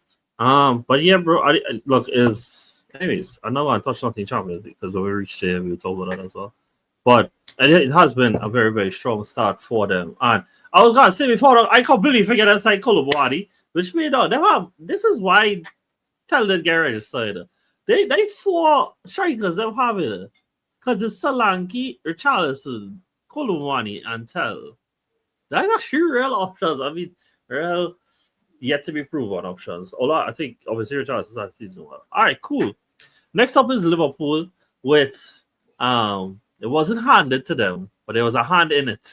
But yeah, bro. Look, anyways. I know I touched nothing Champions League because when we reached there, we were talking about that as well. But it has been a very, very strong start for them. And I was gonna say before, I completely forget that side Colomboani, which made out they have. This is why tell them get registered. They 4 strikers they have it because it's Solanke, Richarlison, Colomboani, and Tell. That's actually real options. I mean, real yet to be proven options. Although I think obviously Richarlison is season well. All right, cool. Next up is Liverpool with it wasn't handed to them, but there was a hand in it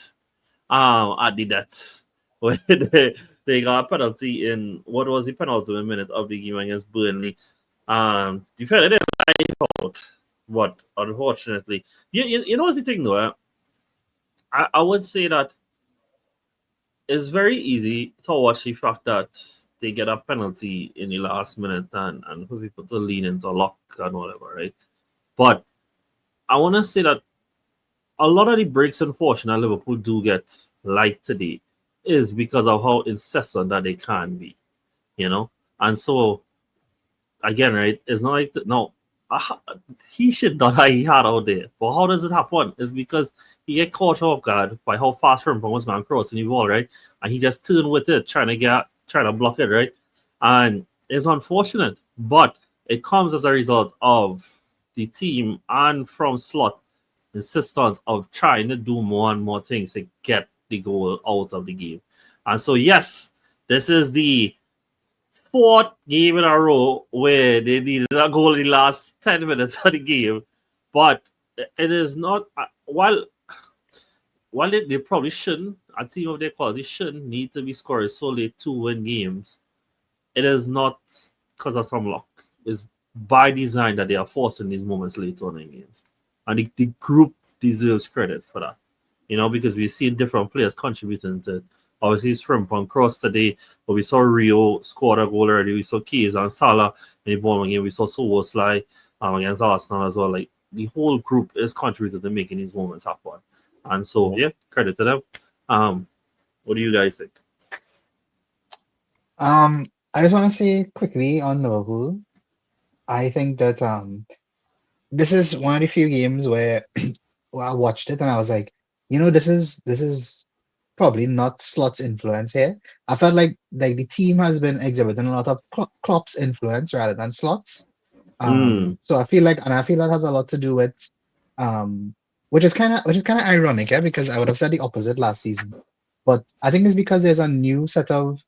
at the death when they got a penalty in what was the penalty minute of the game against Burnley. You felt it out, but unfortunately, you know what's the thing though? I would say that it's very easy to watch the fact that they get a penalty in the last minute and for people to lean into luck and whatever, right? But I want to say that a lot of the breaks and fortune that Liverpool do get like today is because of how incessant that they can be, And so, again, right, it's not like, no, he should not have he had out there. But how does it happen? It's because he get caught off guard by how fast Rimpong was man crossing the ball, right? And he just turned with it, trying to block it, right? And it's unfortunate, but it comes as a result of the team and from Slot insistence of trying to do more and more things to get the goal out of the game. And so, yes, this is the 4th game in a row where they needed a goal in the last 10 minutes of the game. But it is not, while they probably shouldn't, a team of their quality shouldn't need to be scoring so late to win games. It is not because of some luck. It's by design that they are forcing these moments late on in games. And the group deserves credit for that. Because we've seen different players contributing to Obviously, he's from Cross today, but we saw Rio scored a goal already. We saw Keys and Salah in the Bournemouth game. We saw Soboslai against Arsenal as well. Like, the whole group is contributed to making these moments happen. And so, yeah, credit to them. What do you guys think? I just want to say quickly on Liverpool. I think that this is one of the few games where I watched it and I was like, this is probably not Slot's influence here. I felt like the team has been exhibiting a lot of Klopp's influence rather than Slot's. So I feel that has a lot to do with which is kind of ironic, yeah, because I would have said the opposite last season. But I think it's because there's a new set of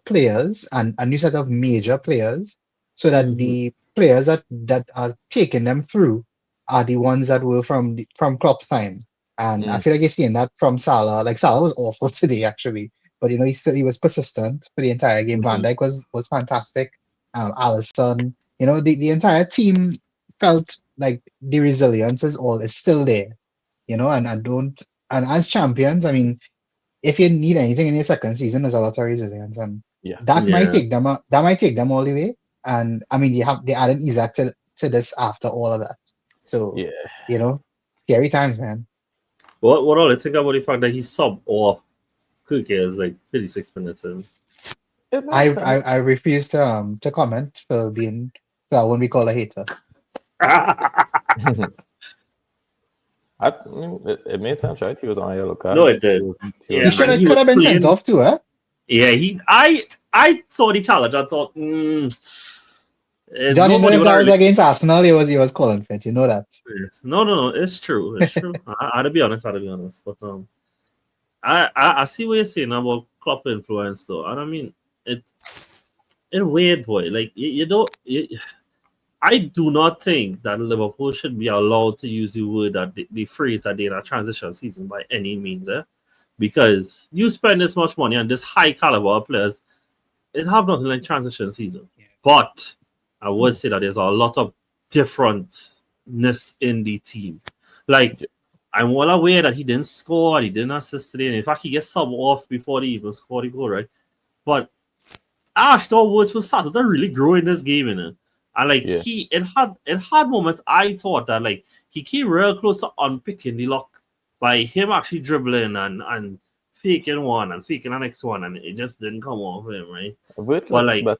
players and a new set of major players, so that the players that are taking them through are the ones that were from Klopp's time. And I feel like you're seeing that from Salah. Like Salah was awful today, actually, but he was persistent for the entire game. Van Dijk was fantastic. Alisson, the entire team felt like the resilience is still there. And I don't. And as champions, I mean, if you need anything in your second season, there's a lot of resilience, and that might take them. That might take them all the way. And I mean, they added Isaac to this after all of that. So scary times, man. What all I think about the fact that he subbed off Kuke like 36 minutes in. I refuse to comment for being so I won't be called a hater. I mean, it made sense, right? He was on a yellow card. No, it did. He could have been sent off too, eh? Yeah, I saw the challenge. I thought, Johnny, if that was against Arsenal, he was calling for it. You know that. No, it's true. It's true. I had to be honest. But I see what you're saying about Klopp influence, though. And I mean, it's weird, boy. Like you don't. I do not think that Liverpool should be allowed to use the word that the phrase that they're in a transition season by any means, because you spend this much money on this high caliber of players, it have nothing like transition season. Yeah. But I would say that there's a lot of differentness in the team. Like, I'm well aware that he didn't score, he didn't assist today, and in fact, he gets subbed off before they even scored the goal, right? But Ash Woods was started to really grow in this game, and like it had moments I thought that like he came real close to unpicking the lock by him actually dribbling and faking one and faking the next one, and it just didn't come off him, right? But like, better.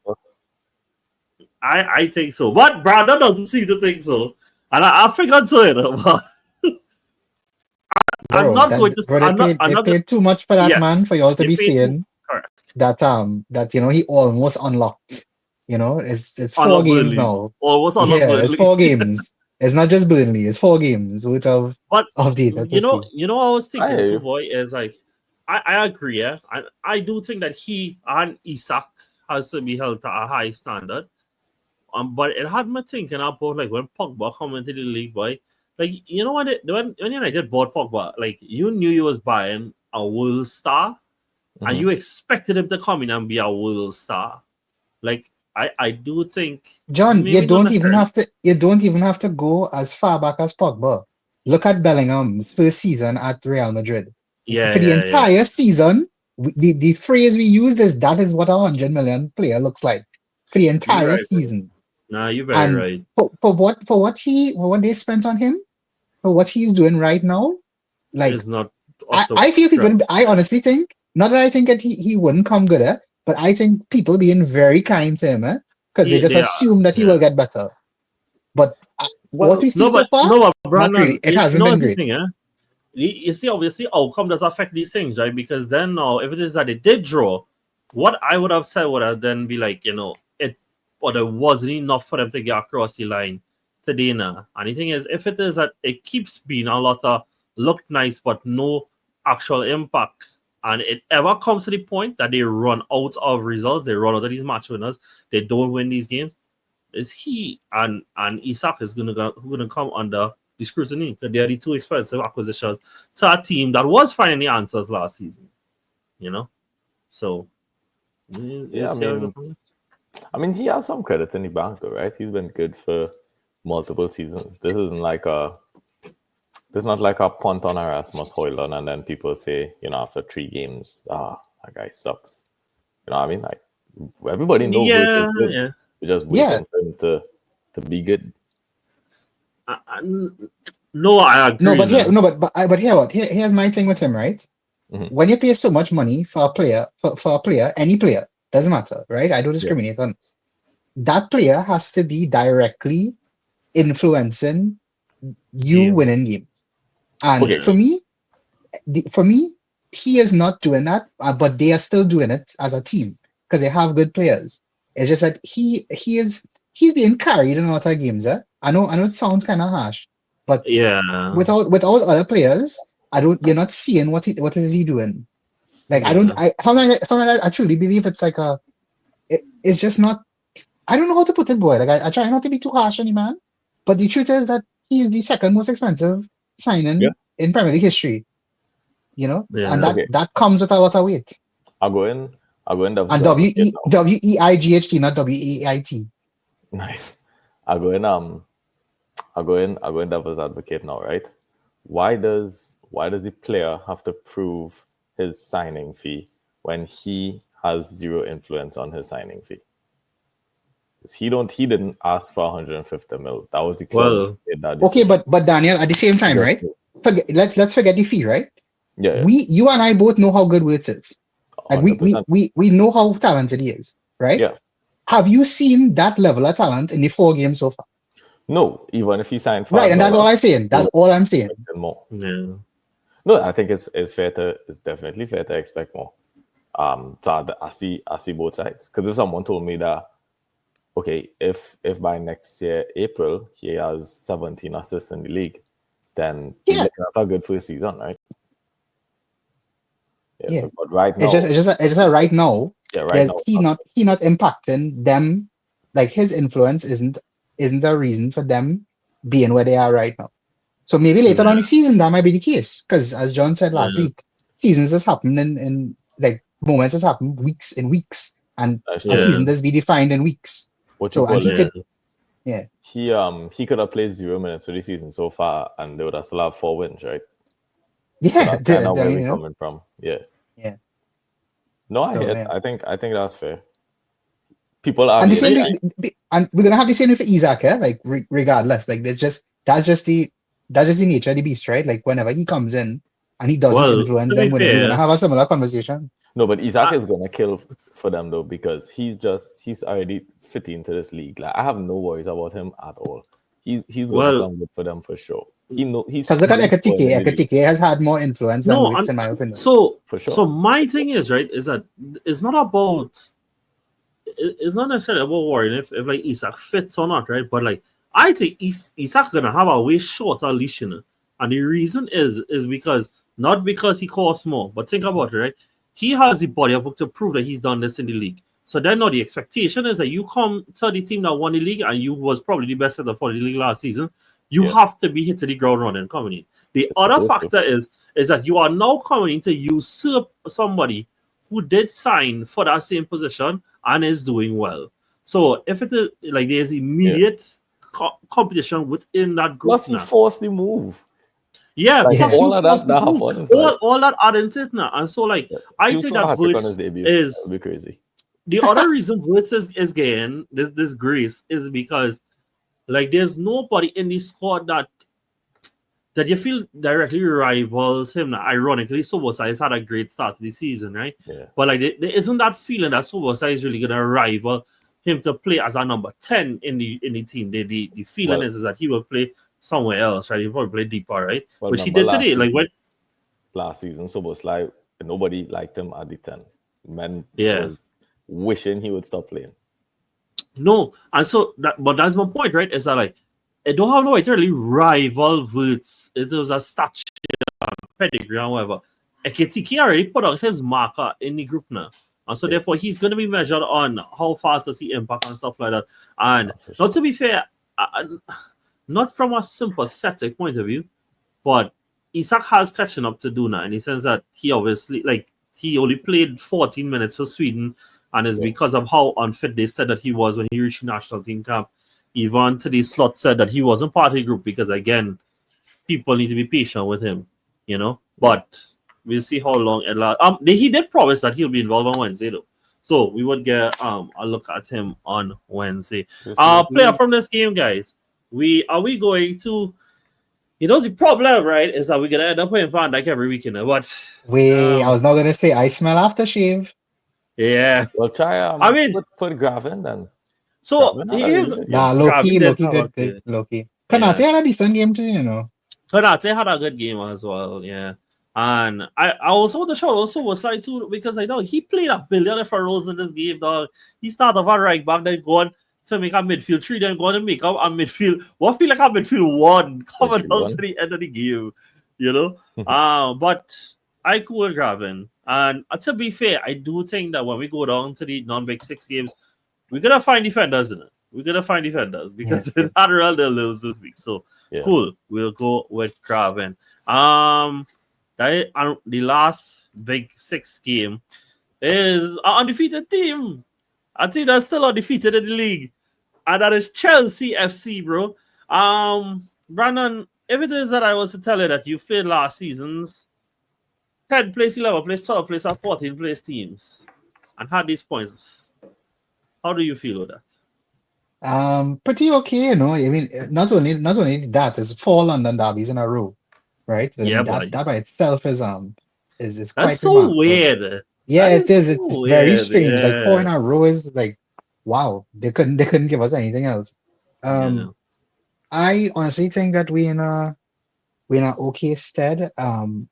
I think so, but Brandon doesn't seem to think so, and I figured so, but I'm not going to. They paid too much for that man for y'all to be saying that he almost unlocked. It's 4 games now. Almost unlocked. Yeah, it's 4 games. It's not just Burnley. It's 4 games worth of data. I was thinking too, boy, is like I agree. Yeah, I do think that he and Isak has to be held to a high standard. But it had me thinking about like when Pogba come into the league, boy. Like, when United bought Pogba, like you knew you was buying a world star, and you expected him to come in and be a world star. Like, I do think, John, you don't even have to go as far back as Pogba. Look at Bellingham's first season at Real Madrid. For the entire season, the phrase we use is that is what a 100 million player looks like for the entire season. Nah, you're very right. For what they spent on him, for what he's doing right now, like it's not. I feel I honestly think, not that I think that he wouldn't come good, but I think people being very kind to him, because they just assume that he will get better. But what we see so far, Brandon, really, it hasn't been great. Thing, You see, obviously, outcome does affect these things, right? Because then now, if it is that they did draw, what I would have said would have then be like, but it wasn't enough for them to get across the line today now. And the thing is, if it is that it keeps being a lot of look nice, but no actual impact, and it ever comes to the point that they run out of results, they run out of these match winners, they don't win these games, is he and Isak is gonna come under the scrutiny, because they are the 2 expensive acquisitions to a team that was finding the answers last season. So I mean, he has some credit in the bank, though, right? He's been good for multiple seasons. This isn't like There's not like a punt on Erasmus Højlund, and then people say, after 3 games, that guy sucks. You know what I mean? Like, everybody knows Yeah, is good. yeah. We're just waiting for him to be good. No, I agree. No, but here's my thing with him, right? Mhm. When you pay so much money for a player, any player, doesn't matter, right? I don't discriminate on this. That player has to be directly influencing you Game. winning games. And Okay. for me, he is not doing that, but they are still doing it as a team because they have good players. It's just that he's being carried in a lot of games. I know it sounds kind of harsh, but Yeah. without other players, you're not seeing what is he doing. Like sometimes I truly believe it's like it's just not. I don't know how to put it, boy. Like I try not to be too harsh on him, man. But the truth is that he's the second most expensive signing in Premier League history. And Yeah. that comes with a lot of weight. I'll go in. And WEIGHT, not WEIT. Nice. I'll go in devil's advocate now, right? Why does the player have to prove his signing fee when he has zero influence on his signing fee? He didn't ask for 150 mil. That was the club's okay, but Daniel, at the same time, right? Let's forget the fee, right? Yeah. You and I both know how good Wirtz is. Like we know how talented he is, right? Yeah. Have you seen that level of talent in the 4 games so far? No, even if he signed for right, and that's all I'm saying. That's all I'm saying. More. Yeah. No, I think it's definitely fair to expect more. So I see both sides. Because if someone told me that, okay, if by next year April he has 17 assists in the league, then he's looking at a good first season, right? Yeah. So, but right now, it's just a right now. Yeah, right now, he not impacting them. Like his influence isn't the reason for them being where they are right now. So maybe later on in the season that might be the case. Because as John said last week, seasons just happen in like moments just happen weeks, and a season does be defined in weeks. He could have played 0 minutes for the season so far, and they would have still have 4 wins, right? Yeah, so that's kind of where we're coming from. Yeah. No, I hear. I think that's fair. People are, and we're gonna have the same with Isaac, like regardless. Like that's just the nature of the beast, right? Like whenever he comes in and he doesn't influence them, we're gonna have a similar conversation. No, but Isaac is gonna kill for them though, because he's already fit into this league. Like I have no worries about him at all. He's gonna come good for them for sure. He's because look at Ekatike. Ekatike has had more influence than Wicks, in my opinion. So for sure. So my thing is that it's not about. It's not necessarily about worrying if like Isak fits or not, right? But like I think Isak's gonna have a way shorter leash, and the reason is because not because he costs more, but think about it, right? He has the body of work to prove that he's done this in the league. So then now the expectation is that you come to the team that won the league and you was probably the best center for the league last season. You have to be hitting the ground running coming in. The other factor is that you are now coming in to usurp somebody who did sign for that same position and is doing well. So if it is like there's immediate competition within that group. Plus he forced the move. Yeah, like plus all of that all that added into it now. And so like I think that Wirtz is be crazy. The other reason Wirtz is getting this grace is because like there's nobody in the squad that you feel directly rivals him. Now, ironically, Sobosai has had a great start to the season, right? Yeah. But like there isn't that feeling that Sobosai is really gonna rival him to play as a number 10 in the team. The feeling is that he will play somewhere else, right? He'll probably play deeper, right? Which he did today. Like when last season, Sobosai, nobody liked him at the 10. Men was wishing he would stop playing. No, and so but that's my point, right? Is that like I don't have no way to really rival Wirtz. It was a stature, pedigree, and whatever. Ekitike already put on his marker in the group now. And so therefore he's going to be measured on how fast does he impact and stuff like that. And not to be fair, not from a sympathetic point of view, but Isak has catching up to do now in the sense that he obviously, like, he only played 14 minutes for Sweden, and it's because of how unfit they said that he was when he reached national team camp. Even today's slot said that he wasn't part of the group because, again, people need to be patient with him, you know. But we'll see how long it lasts. He did promise that he'll be involved on Wednesday though, so we would get a look at him on Wednesday. Player from this game, guys. We going to? You know, the problem, right, is that we're gonna end up playing Van Dijk every weekend. But I was not gonna say I smell aftershave. yeah, We'll try. I mean, put Gravin then. so Gravin had a here's really good Nah, game. Gravin did have a good, good. Loki. Yeah. Kanate had a decent game too, you know. Konate had a good game as well, yeah. And I also the show also was like too because I know he played a billion different roles in this game, dog. He started off at right back, then going to make a midfield three, then going to make up a midfield. What feel like a midfield one coming Midfield down to the end of the game, you know. But I could Gravin. And to be fair, I do think that when we go down to the non-big 6 games, we're gonna find defenders in it. We're gonna find defenders because Yeah. it's not around the lose this week. So Yeah. cool. We'll go with Craven. The last big 6 game is an undefeated team. A team that's still undefeated in the league, and that is Chelsea FC, bro. Brandon, if it is that I was to tell you that you played last season's 10 place, 11 place, 12 place, and 14 place teams, and had these points, how do you feel with that? Pretty okay, you know. I mean, not only that, it's 4 London derbies in a row, right? I Yeah, mean, boy. that by itself is That's quite so remarkable. weird. Yeah, That it is is. so It's very weird. strange. Like 4 in Yeah. a row is like, wow. They couldn't give us anything else. Yeah. I honestly think that we're in a okay stead.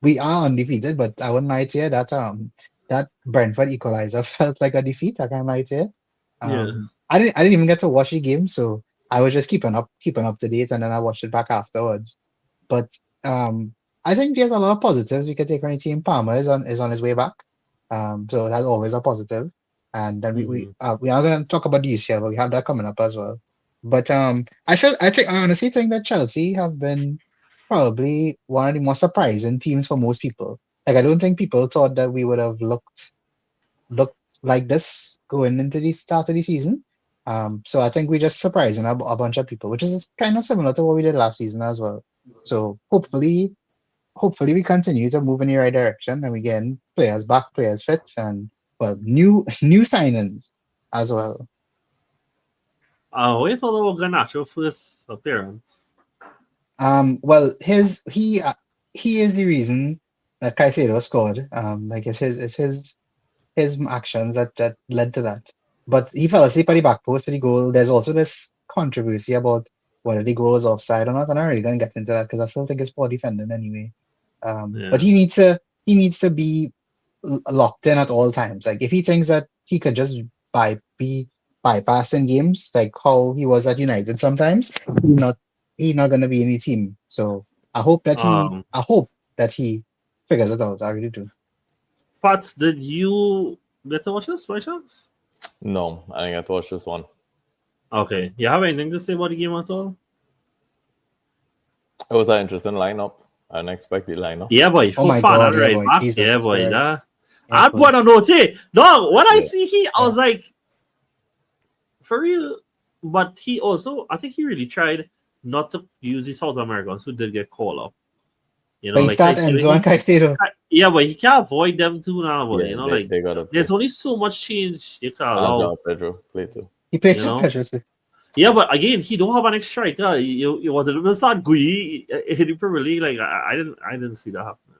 We are undefeated, but I wouldn't lie to you that Brentford equalizer felt like a defeat. I can't lie to you. Yeah. I didn't even get to watch the game, so I was just keeping up to date, and then I watched it back afterwards. But I think there's a lot of positives we could take on the team. Palmer is on his way back, so that's always a positive. And then Mhm. we are going to talk about the UCL, but we have that coming up as well. But I honestly think that Chelsea have been probably one of the more surprising teams for most people. Like I don't think people thought that we would have looked like this going into the start of the season. So I think we're just surprising a bunch of people, which is kind of similar to what we did last season as well. So hopefully we continue to move in the right direction and we get players back, players fit, and well, new signings as well. Wait till the Garnacho first appearance. Well, he is the reason that Caicedo scored. Like it's his actions that led to that. But he fell asleep at the back post for the goal. There's also this controversy about whether the goal is offside or not. I'm not really gonna get into that because I still think it's poor defending anyway. But Yeah. he needs to be locked in at all times. Like if he thinks that he could just be bypassing games like how he was at United sometimes, he's not gonna be in the team. So Um, I hope that he figures it out. I really do. Pat, did you get to watch this by chance? No, I think I to watch this one. Okay. You have anything to say about the game at all? It was an interesting lineup, unexpected lineup. Yeah, boy. Oh my Fofana, God, yeah, right boy. back. Jesus, Yeah, boy. right. Nah. Yeah, I'm boy. gonna note it. No, when I Yeah. see he, I was Yeah. like, for real. But he also, I think he really tried not to use the South Americans who did get called up. You know, But he like start Enzo and Caicedo. yeah, but he can't avoid them too now. But Yeah, you know, like they got to play. there's only so much change you can allow. Pedro play too. He played You for know? Pedro too. Yeah, but again, he don't have an extra striker. You wanted to start Gui in the Premier League. Like I didn't see that happening.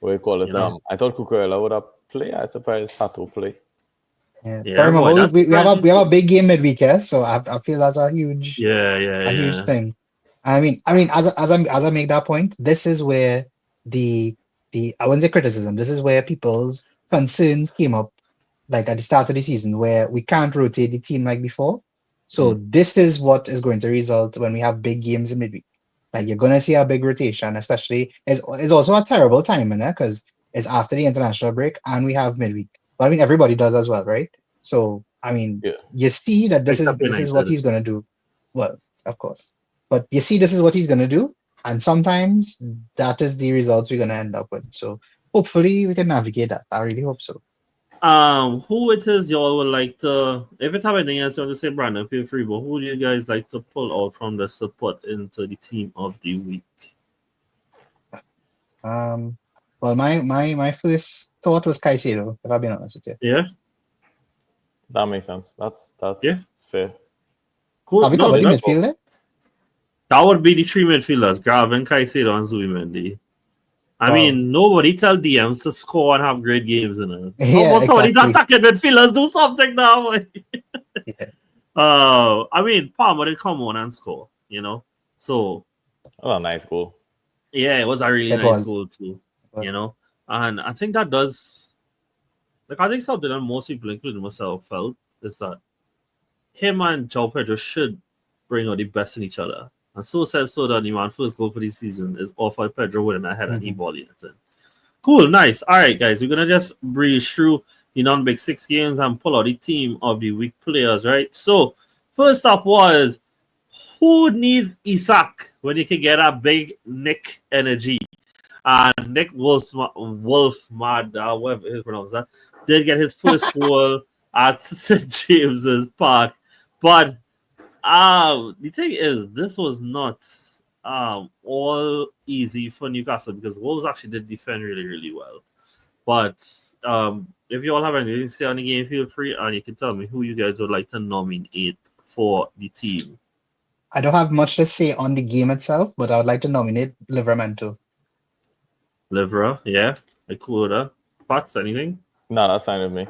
What you call it? You know? I thought Cucurella would have played. I surprised had to play. Yeah. Yeah, But remember, boy, that's we have surprising we have a too. big game midweek, yeah? So I feel that's a huge Yeah. thing. I mean, as I make that point, this is where the I wouldn't say criticism. This is where people's concerns came up, like at the start of the season, where we can't rotate the team like before. So this is what is going to result when we have big games in midweek. Like you're gonna see a big rotation, especially it's also a terrible time in there because it's after the international break and we have midweek. But I mean everybody does as well, right? So I mean Yeah. you see that Except this is what United. he's gonna do. Well, of course. But you see this is what he's gonna do, and sometimes that is the results we're gonna end up with. So hopefully we can navigate that. I really hope so. Who it is y'all would like to? If you have anything else you want to say, Brandon, feel free. But who do you guys like to pull out from this to put into the team of the week? Well, my first thought was Caicedo, if I'll be honest with you. Yeah, That makes sense. That's Yeah. fair. cool. Have we No, covered the that's midfield there? that would be the three midfielders: Graven, Caicedo, and Zubimendi. I Wow. mean, nobody tell DMs to score and have great games in it. Yeah, Almost some of these exactly. attacking midfielders do something now. Yeah. I mean, Palmer did come on and score, So Oh, a nice goal. yeah, it was a really It nice was. goal too, was. And I think that does, I think something that most people, including myself, felt is that him and João Pedro should bring out the best in each other. And so said so that the man first goal for the season is off by Pedro winning ahead and he volleyed it in. Cool, nice. All right, guys, we're gonna just breeze through the non-big 6 games and pull out the team of the week players, right? So first up was who needs Isak when you can get a big Nick energy? And Nick Wolfmad, whatever his pronounce that, did get his first goal at St. James's Park. But the thing is, this was not all easy for Newcastle because Wolves actually did defend really, really well. But if you all have anything to say on the game, feel free and you can tell me who you guys would like to nominate for the team. I don't have much to say on the game itself, but I would like to nominate Livramento. Livra, yeah. Cool with that. Pats, anything? No, that's fine with me.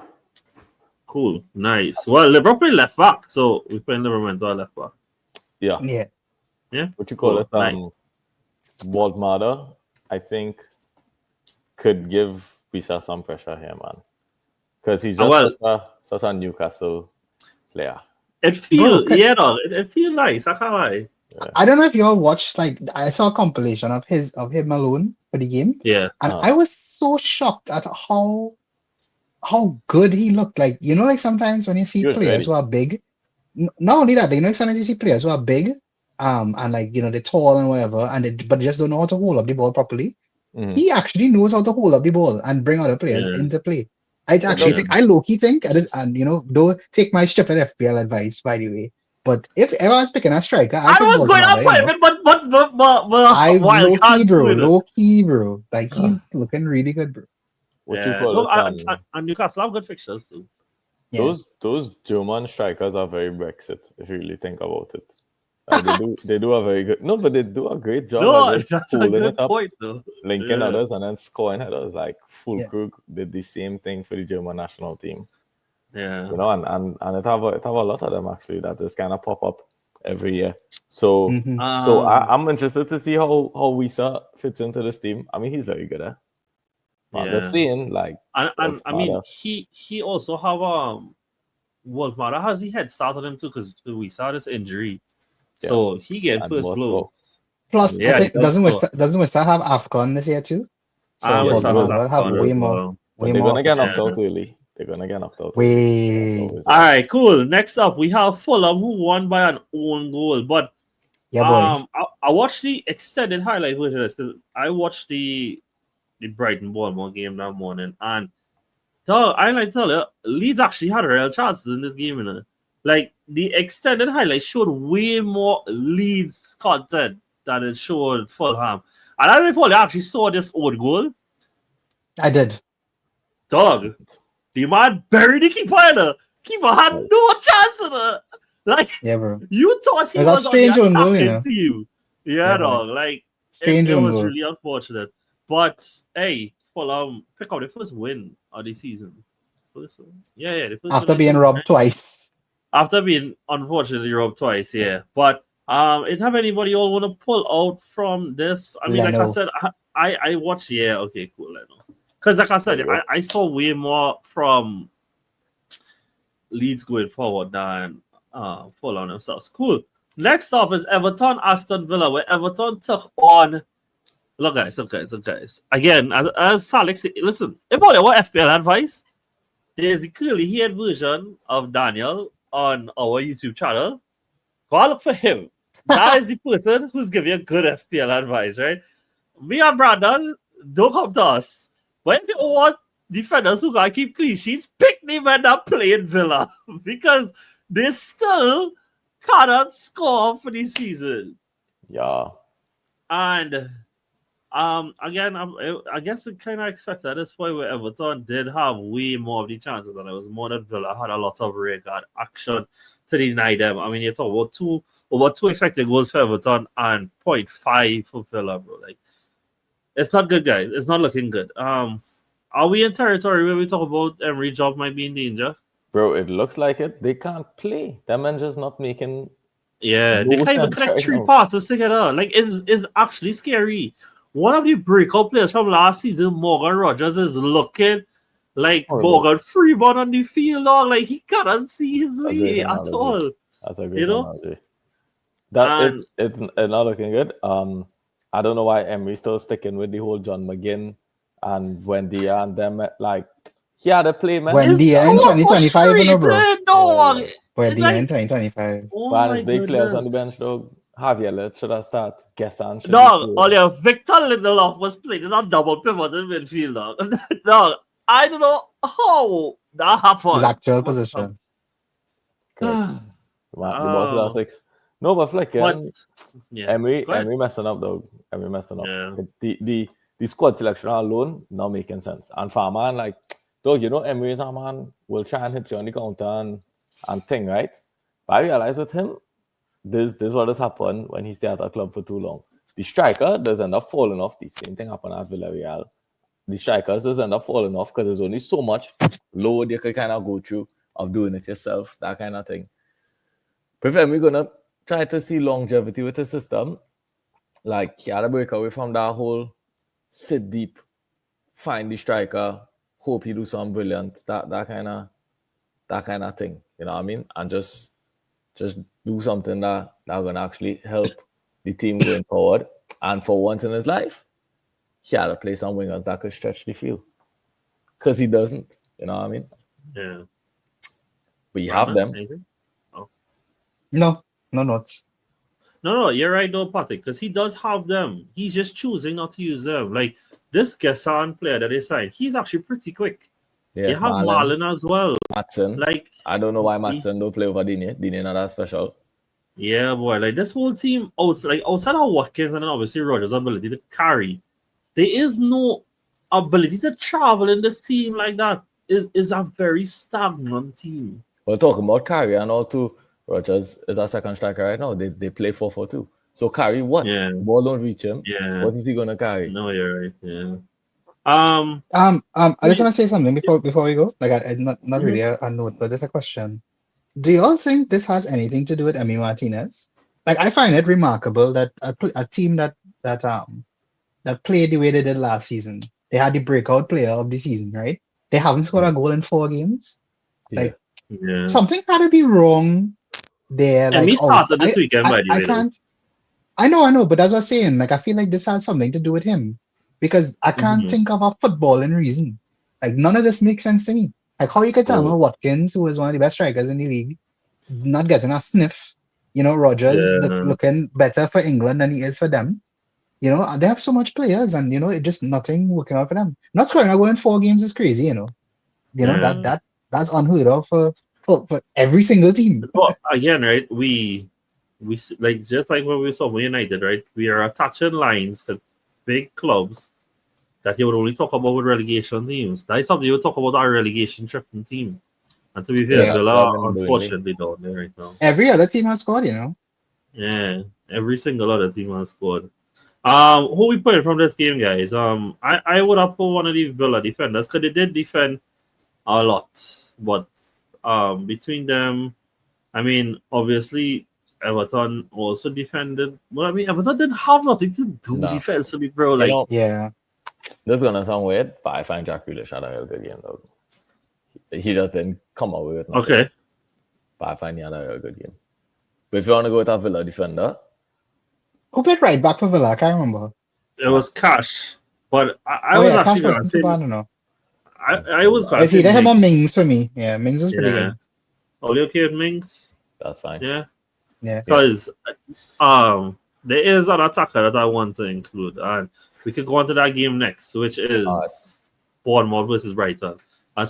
Cool, nice. Well, Livra played left back, so we're playing Livramento at left back. Yeah. Yeah. What you call Cool, it? nice. Waldmada, I think, could give Pisa some pressure here, man. Because he's just such a Newcastle player. It feels, it feels nice. I can't lie. Yeah. I don't know if you all watched, I saw a compilation of him alone for the game. Yeah. And I was so shocked at how good he looked. Like, sometimes when you see players who are big, not only that, sometimes you see players who are big, and they're tall and whatever, but they just don't know how to hold up the ball properly. He actually knows how to hold up the ball and bring other players into play. I actually think, I low-key think, don't take my stupid FPL advice, by the way. But if I was picking a striker, I was going up private, but I low key, bro. Like Uh. he's looking really good, bro. What you call it? And Newcastle have good fixtures too. Yeah. Those German strikers are very Brexit, if you really think about it. They do a very good. No, but they do a great job. No, that's a good point, though. Linking others and then scoring headers. Like Fulkrug Yeah. did the same thing for the German national team. Yeah. And it have a lot of them actually that just kind of pop up every year. So Mhm. so I'm interested to see how Wisa fits into this team. I mean, he's very good at. I'm just saying, like, and I mean, he also have Wolfmada has he head start on him too because we saw this injury, so he get first blow. Plus, I think doesn't Wista have AFCON this year too? So Wolfmada have way more. But they're gonna get knocked out early. They're gonna get knocked out. All right, cool. Next up, we have Fulham who won by an own goal, but I watched the extended highlight version of this because I watched the Brighton Bournemouth game that morning, and I like to tell you, Leeds actually had real chances in this game. Like the extended highlight showed way more Leeds content than it showed Fulham. And I don't know if you actually saw this own goal. I did. Dog, the man buried the keeper. Keeper had no chance in it. Like, bro. You thought he was on the attacking team. Yeah, dog. Like, it was really unfortunate. But, hey, Fulham pick up the first win of the season. First win? Yeah, the first after being robbed twice. After being unfortunately robbed twice, yeah. But it have anybody all want to pull out from this? I mean, like I said, I watched. Yeah, okay, cool. I know. Because like I said, I saw way more from Leeds going forward than Fulham themselves. Cool. Next up is Everton Aston Villa, where Everton took on. Look, guys. Again, as Salek said, listen, if all your FPL advice, there's a clearly heard version of Daniel on our YouTube channel. Go look for him. That is the person who's giving you good FPL advice, right? Me and Brandon, don't come to us. When you want defenders who can keep clean sheets, pick the men that play in Villa because they still cannot score for the season. Yeah. And Again, I guess it kind of expected at this point where Everton did have way more of the chances, and it was more that Villa had a lot of regard action to deny them. I mean, you talk about over two expected goals for Everton and 0.5 for Villa, bro. Like, it's not good, guys. It's not looking good. Are we in territory where we talk about Emery job might be in danger? Bro, it looks like it. They can't play. That man just not making. Yeah, they No can't even sense connect right 3 now. passes together. Like, it's actually scary. One of the breakout players from last season, Morgan Rogers, is looking like Horrible. Morgan Freeman on the field, dog. Like, he cannot see his That's a way great at analogy. all. That's a great You know? analogy. That And it's not looking good. I don't know why Emery's still sticking with the whole John McGinn and Wendy and them. Like, he had a play, man. When it's the so in 2025, you know, bro. frustrating, dog. When It's the in like, 2025. oh But my his big players on the goodness. bench, though. Javier, let's should have start. Gessan should Dog, be Olia, Victor Lindelof was playing on double pivot in midfield, dog. Dog, I don't know how that happened. His actual What the- position. correct. The boss is at 6. No, but But flicking. yeah, Emery go ahead. messing up, though. Emery messing up. Yeah. The squad selection alone not making sense. And for a man like, dog, you know, Emery is a man will try and hit you on the counter and thing, right? But I realize with him, this what has happened when he stayed at a club for too long. The striker does end up falling off. The same thing happened at Villarreal. The strikers does end up falling off because there's only so much load you can kind of go through of doing it yourself, that kind of thing. But if we're gonna try to see longevity with the system, like he had to break away from that whole sit deep, find the striker, hope he do something brilliant, that kind of thing. You know what I mean? And just do something that gonna actually help the team going forward. And for once in his life, he had to play some wingers that could stretch the field. Because he doesn't. You know what I mean? Yeah. But you have them. Anything? No notes. No, you're right though, Patrick, because he does have them. He's just choosing not to use them. Like this Gessan player that they signed, he's actually pretty quick. Yeah, You have Marlon as well. Matson. Like, I don't know why Matson don't play over Dine. Dine not that special. yeah, boy. Like this whole team, outside of Watkins and then obviously Rogers' ability to carry, there is no ability to travel in this team like that. Is a very stagnant team. We're talking about Carey and all too. Rogers is our second striker right now. They play 4-4-2. So Carey, what? Yeah. The ball don't reach him. Yeah. What is he gonna carry? No, you're right. Yeah. I just want to say something before we go. Like, not really a note, but there's a question. Do you all think this has anything to do with Emi Martinez? Like, I find it remarkable that a team that played the way they did last season, they had the breakout player of the season, right? They haven't scored a goal in 4 games. Like, something had to be wrong there. And we started this weekend, by the way. I can't. I know, but as I was saying, like, I feel like this has something to do with him because I can't think of a footballing reason. Like, none of this makes sense to me. Like, how you could tell me Watkins, who is one of the best strikers in the league, not getting a sniff. You know, Rogers looking better for England than he is for them. You know, they have so much players, and you know, it just nothing working out for them. Not scoring a goal in 4 games is crazy. You know, that's unheard of for every single team. But again, right? We like just like when we saw with United, right? We are attaching lines to big clubs that you would only talk about with relegation teams. That is something you would talk about our relegation tripping team. And to be fair, Villa unfortunately down there right now. Every other team has scored, you know. Yeah, every single other team has scored. Who we putting from this game, guys? I would have put one of the Villa defenders because they did defend a lot, but between them, I mean, obviously Everton also defended. Well, I mean, Everton didn't have nothing to do defensively, bro. Like, yeah, this is gonna sound weird, but I find Jack Grealish had a real good game though. He just didn't come out with it. Okay, but I find he had a real good game. But if you want to go with a Villa defender, who played right back for Villa? I can't remember. It was Cash, but I was actually gonna say. I don't know. I was gonna say. It's either him or Mings for me. Yeah, Mings was pretty good. Are you okay with Mings? That's fine. Yeah. Because there is an attacker that I want to include, and we could go on to that game next, which is Bournemouth versus Brighton. And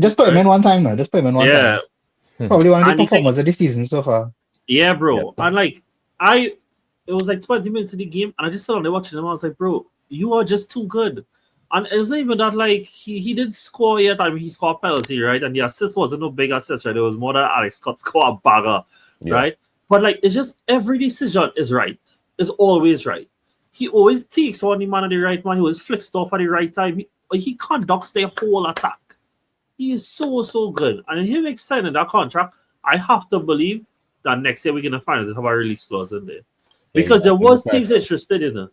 just put him in one time now. Just put him in one time. Probably one of the performers of the season so far. Yeah, bro. And like it was like 20 minutes of the game, and I just sat on there watching them. I was like, bro, you are just too good. And it's not even that like he did score yet. I mean, he scored a penalty, right? And the assist wasn't no big assist, right? It was more than Alex Scott scored a bagger, right? But like it's just every decision is right. It's always right. He always takes on the man at the right man. He always flicks off at the right time. He conducts their whole attack. He is so good. And him extending that contract, I have to believe that next year we're gonna find have a release clause in there. Because there was teams interested in it.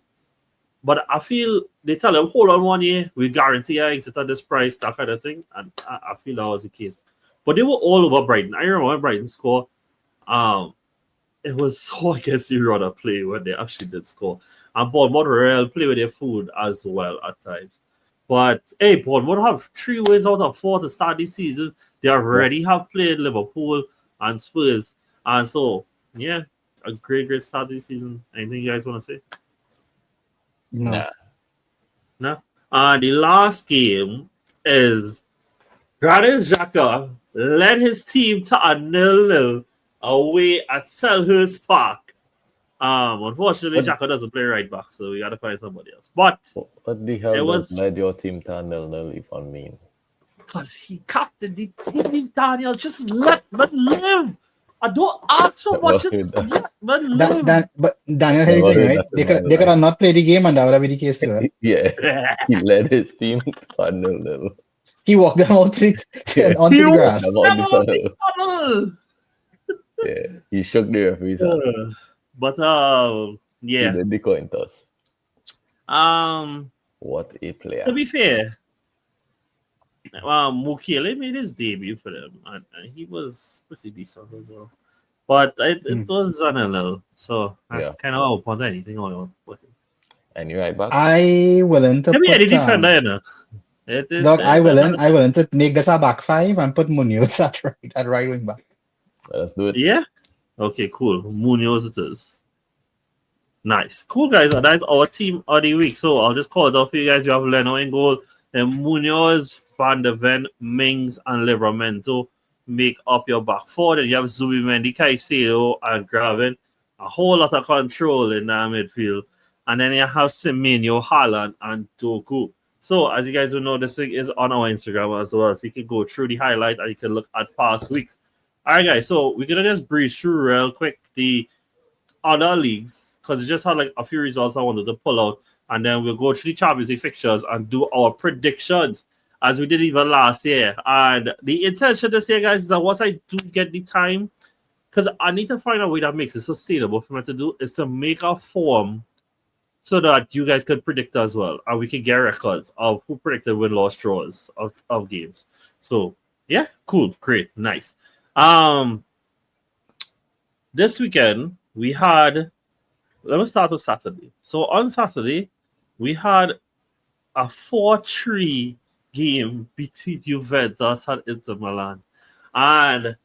But I feel they tell him, hold on 1 year, we guarantee I exit at this price, that kind of thing. And I feel that was the case. But they were all over Brighton. I remember when Brighton scored, it was so against the rather play when they actually did score. And Bournemouth really play with their food as well at times. But hey, Bournemouth have 3 wins out of 4 to start this season. They already have played Liverpool and Spurs. And so, yeah, a great start this season. Anything you guys want to say? No. No. The last game is Granit Xhaka led his team to a 0-0 away at Selhurst Park. Unfortunately, Xhaka doesn't play right back, so we got to find somebody else. But what the hell does led your team to a 0-0 even mean? Because he captained the team, Daniel. Just let me live. I don't ask for much. Just let me live. But Daniel, here's the thing, right? They could have not played the game, and that would have been the case too. Right? Yeah, he led his team to a 0-0. He walked them out onto the grass. Yeah, he shook the referee's hand. But yeah, he did the coin toss. What a player! To be fair, Mukiele made his debut for them, and he was pretty decent as well. But it was an NL, so I kind of want anything on with him. And you right back? I willing to put any defender, you know. Dog, I willing to make this a back 5 and put Munoz at right wing back. Let's do it. Yeah. Okay, cool. Munoz it is. Nice. Cool, guys. That's our team of the week. So I'll just call it off for you guys. We have Leno in goal. Then Munoz, Van de Ven, Mings, and Livramento make up your back 4. Then you have Zubimendi, Caicedo, and Graven. A whole lot of control in that midfield. And then you have Semenyo, Haaland, and Doku. So as you guys will know, this thing is on our Instagram as well. So you can go through the highlight and you can look at past weeks. All right, guys. So we're going to just breeze through real quick the other leagues because it just had like a few results I wanted to pull out. And then we'll go through the Champions League fixtures and do our predictions as we did even last year. And the intention this year, guys, is that once I do get the time, because I need to find a way that makes it sustainable for me to do, is to make a form so that you guys can predict as well. And we can get records of who predicted win-loss draws of games. So, yeah, cool, great, nice. This weekend, we had... Let me start with Saturday. So, on Saturday, we had a 4-3 game between Juventus and Inter Milan. And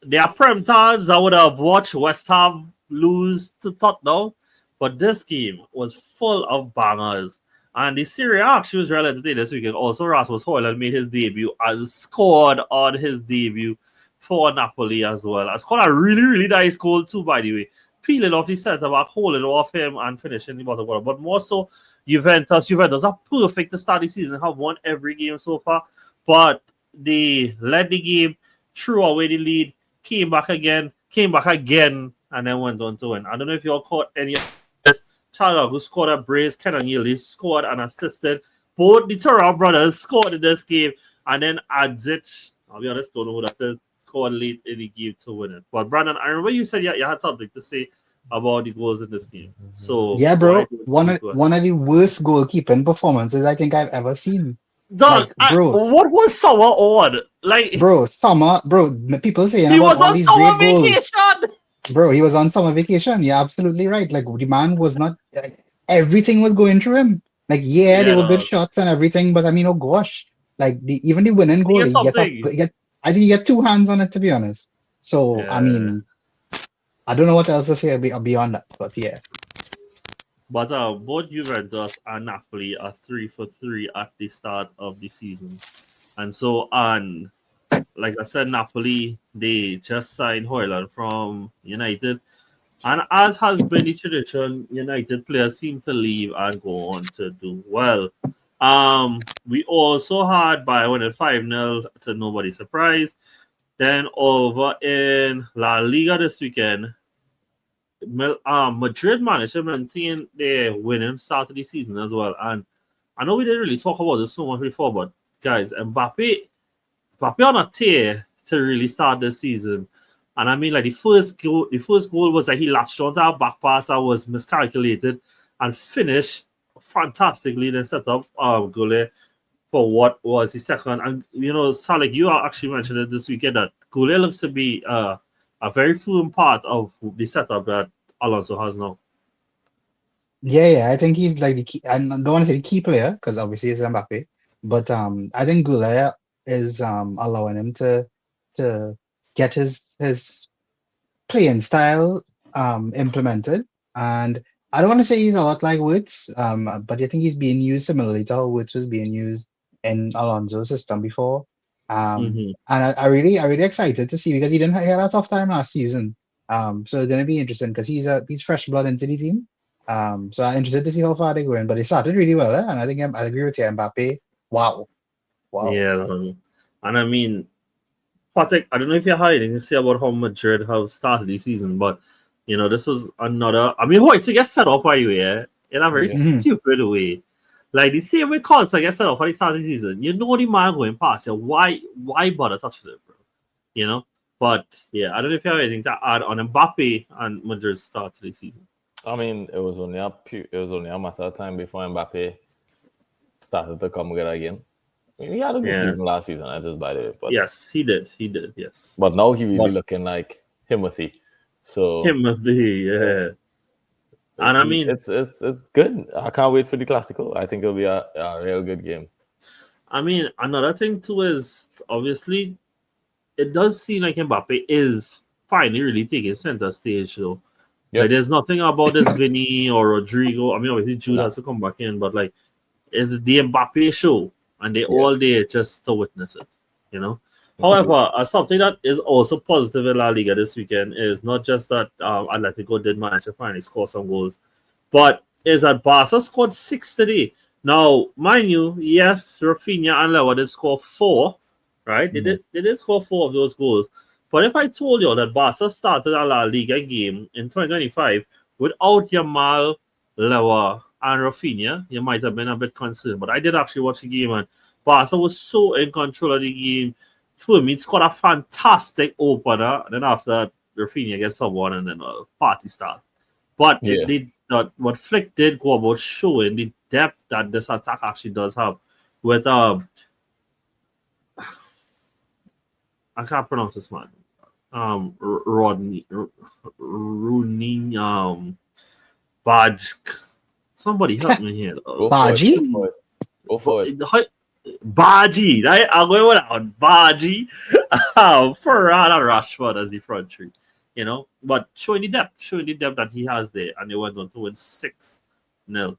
there are prem times I would have watched West Ham lose to Tottenham. But this game was full of bangers. And the Serie A actually was relatively this weekend. Also, Rasmus Højlund made his debut and scored on his debut for Napoli as well. I scored a really nice goal too, by the way. Peeling off the centre back, holding off him and finishing the bottom corner. But more so, Juventus are perfect to start the season. Have won every game so far. But they led the game, threw away the lead, came back again, and then went on to win. I don't know if you all caught any of this. Chalog, who scored a brace, Kenan Yildiz scored and assisted. Both the Thuram brothers scored in this game. And then Adzic, I'll be honest, don't know who that is, scored late in the game to win it. But Brandon, I remember you said you had something to say about the goals in this game. So yeah, bro, one of the worst goalkeeping performances I think I've ever seen. Dog, what was Summer on? Like, bro, people saying he about was all on these summer great vacation. Goals. Bro, he was on summer vacation. You're absolutely right. Like, the man was not. Like, everything was going through him. Like, they were good shots and everything, but I mean, oh gosh, like even the winning goal, I think he get 2 hands on it, to be honest. So I mean, I don't know what else to say beyond that, but yeah. But both Juventus and Napoli are 3 for 3 at the start of the season. And so, like I said, Napoli, they just signed Højlund from United. And as has been the tradition, United players seem to leave and go on to do well. We also had Bayern winning 5-0 to nobody's surprise. Then over in La Liga this weekend, Madrid managed to maintain their winning start of the season as well. And I know we didn't really talk about this so much before, but guys, Mbappe on a tear to really start the season. And I mean, like the first goal was like he latched onto a back pass that was miscalculated and finished fantastically. Then set up goal for what was the second. And Salik, you actually mentioned it this weekend that Goulet looks to be a very fluent part of the setup that Alonso has now. Yeah, I think he's like the key. I don't want to say the key player because obviously it's Mbappe, but I think Goulet is allowing him to get his playing style implemented. And I don't want to say he's a lot like Woods, but I think he's being used similarly to how Woods was being used in Alonso's system before. Mm-hmm. And I really excited to see because he had a tough time last season. So it's gonna be interesting because he's fresh blood into the team. So I'm interested to see how far they go in. But they started really well, and I think I agree with you, Mbappe. Wow, wow. Yeah, and I mean, Patrick, I don't know if you had anything to say about how Madrid have started the season, but this was another. I mean, Hoyts get set up anyway, in a very Yeah. Mhm. stupid way. Like the same way Colts get set up for the start of the season. You know the man going past. So why bother touching it, bro? But yeah, I don't know if you have anything to add on Mbappe and Madrid's start to the season. I mean, it was only a matter of time before Mbappe started to come together again. I mean, he had a good Yeah. season last season, I just by the way. But Yes, he did. He did. Yes. but now he really But looking like Timothy. So him as the yeah. And I mean, it's good. I can't wait for the Classical. I think it'll be a real good game. another thing too is obviously it does seem like Mbappe is finally really taking center stage. So Yep. like, there's nothing about this Vinny or Rodrigo. I mean, obviously Jude No. has to come back in, but like, it's the Mbappe show, and they all there just to witness it. However, something that is also positive in La Liga this weekend is not just that Atletico did manage to finally score some goals, but is that Barca scored 6 today. Now, mind you, yes, Rafinha and Lewa did score 4, right? They did score 4 of those goals. But if I told you that Barca started a La Liga game in 2025 without Yamal, Lewa, and Rafinha, you might have been a bit concerned. But I did actually watch the game, and Barca was so in control of the game. Firmino scored a fantastic opener. And then after that, Rafinha gets someone, and then party starts. But Yeah. it did not. What Flick did go about showing the depth that this attack actually does have. With I can't pronounce this man. Rodney, Rooney, Badge. Somebody help me here. Go for it. Baji? Go for it. Baji, right? I'm going with that one. Baji. Ferran and Rashford as the front three. But showing the depth that he has there, and they went on to win 6-0.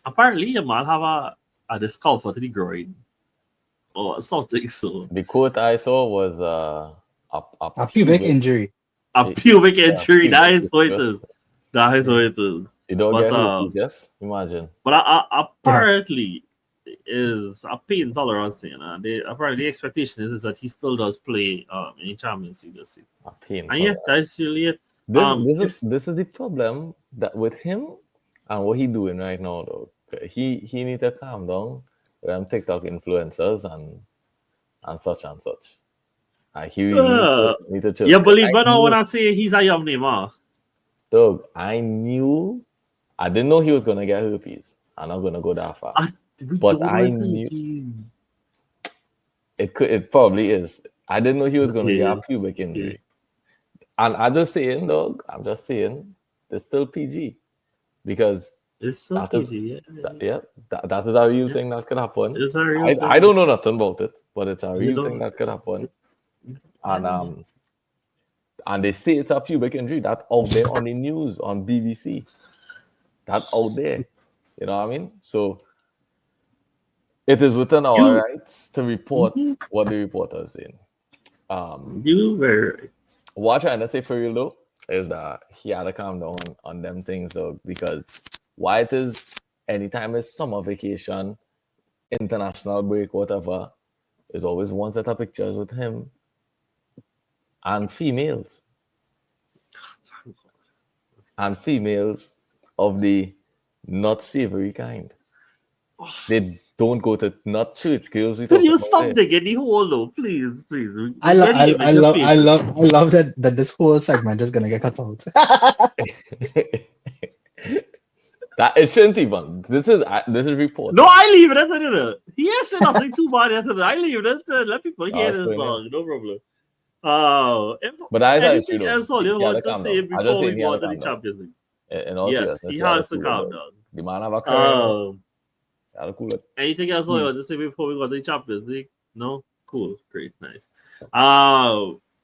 Apparently, a man have a discomfort to the groin or something. So The quote I saw was A pubic injury. a pubic injury. pubic That is what it injury. is. That is what it is. You don't But get herpes, yes? Imagine. But apparently, is a pain tolerance thing. Apparently, the expectation is that he still does play in Champions League this year. A pain. And yeah, that's really it. This is the problem that with him and what he doing right now though. He need to calm down with them TikTok influencers and such and such. He really need to chill. You believe me now when I say he's a young name, Dog, I didn't know he was gonna get herpes. I'm not gonna go that far. But I knew it probably is. I didn't know he was gonna get a pubic injury. And I'm just saying, dog, it's still PG. Because it's still PG, that is a real thing that could happen. It's a real thing. I don't know nothing about it, but it's a real thing that could happen. And they say it's a pubic injury. That's out there on the news, on BBC. That's out there. You know what I mean? So it is within our rights to report what the reporter is saying. You were right. What I'm trying to say for you though is that he had to calm down on them things though, because why it is anytime it's summer vacation, international break, whatever, there's always one set of pictures with him and females. And females of the not savory kind. They don't go to not church girls. Can you stop digging the hole though? Please, please. I love that this whole segment is gonna get cut out. That it shouldn't even. This is report. No, I leave it at it. He has said nothing too bad at it. I leave it at let people hear this dog. No problem. But I anything else all you want to say before we go to the Champions League? Yes, he has to calm down. The man have a career. Anything else you want to say before we go to the Champions League? No? Cool. Great. Nice.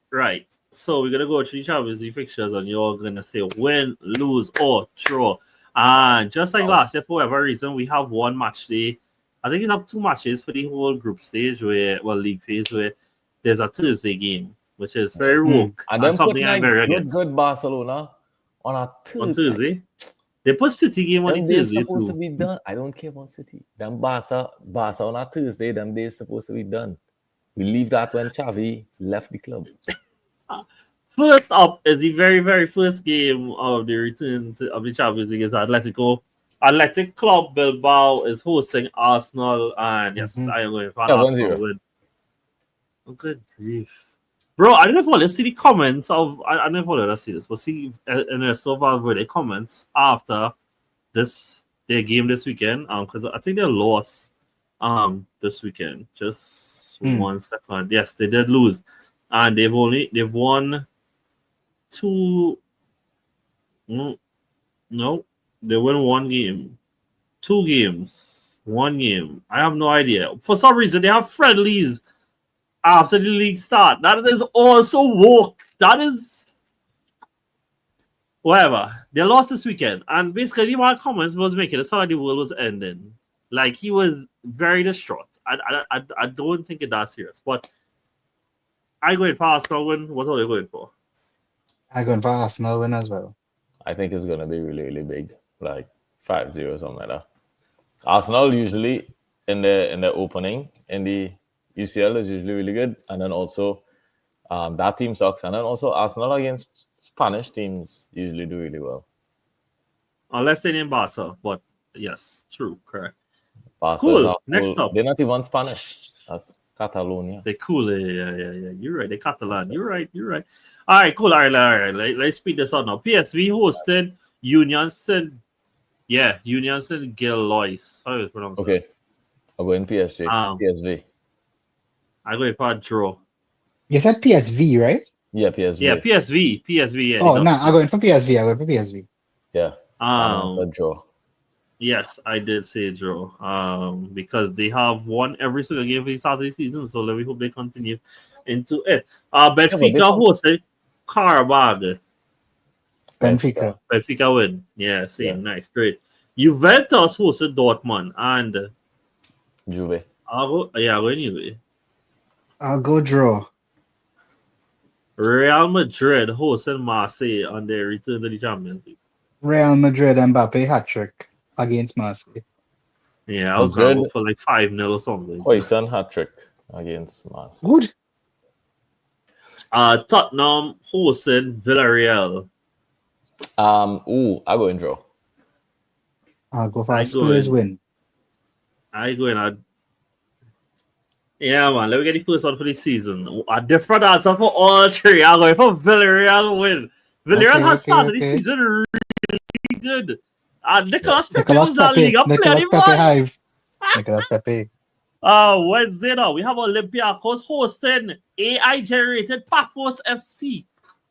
Right. So we're going to go through the Champions League fixtures and you're going to say win, lose, or draw. And just like last year, for whatever reason, we have one match day. I think we have two matches for the whole group stage, league phase, where there's a Thursday game, which is very woke. And then something I'm very against. Good Barcelona on Thursday. They put City game on Thursday supposed to be done. I don't care about City. Them Barca on a Thursday, them days supposed to be done. We leave that when Xavi left the club. First up is the very, very first game of the return of the Champions League is Atletico. Athletic Club Bilbao is hosting Arsenal, and yes, I am going for Arsenal win. Oh, good grief. Bro, I don't know if I'll see the comments of I don't know if I'll see this, but see and so far were the comments after their game this weekend. Because I think they lost this weekend. Just 1 second. Yes, they did lose. And they've won two. No, they won one game. 2 games. 1 game. I have no idea. For some reason they have friendlies after the league start. That is also woke. That is whatever. They lost this weekend. And basically my comments was making it sound like the world was ending. Like he was very distraught. I don't think it's that serious. But I going for Arsenal win. What are you going for? I going for Arsenal win as well. I think it's gonna be really, really big. Like 5-0 or something like that. Arsenal usually in the opening in the UCL is usually really good, and then also that team sucks, and then also Arsenal against Spanish teams usually do really well. Unless they name Barca, but yes, true, correct. Barca cool. Next up, they're not even Spanish. That's Catalonia. They're cool. Yeah. You're right. They're Catalan. You're right. All right, cool. All right. Let's speed this out now. PSV hosting Union Saint. Yeah, Union Saint Gillois. How do you pronounce okay. that? I'm going PSV. I'm going for a draw. You said PSV, right? Yeah, PSV. Yeah, PSV. Yeah, oh, no, I'm going for PSV. Yeah. A draw. Yes, I did say draw. Because they have won every single game for the start of the season, so let me hope they continue into it. Benfica hosted Karabag. Benfica win. Yeah, same. Yeah. Nice, great. Juventus hosted Dortmund and Juve. I'll go Juve. I'll go draw. Real Madrid hosted Marseille on their return to the Champions League. Real Madrid Mbappe hat-trick against Marseille. Yeah, I was going to go for like 5-0 or something. Poison hat-trick against Marseille. Good. Tottenham hosted Villarreal. I go in draw. I'll go for Spurs win. I go in. Yeah, man. Let me get the first one for the season. A different answer for all three. I'm going for Villarreal win. Villarreal has started the season really good. Nicolas Pepe was La Liga player. Nicolas Pepe. Wednesday now, we have Olympiacos hosting AI-generated Paphos FC.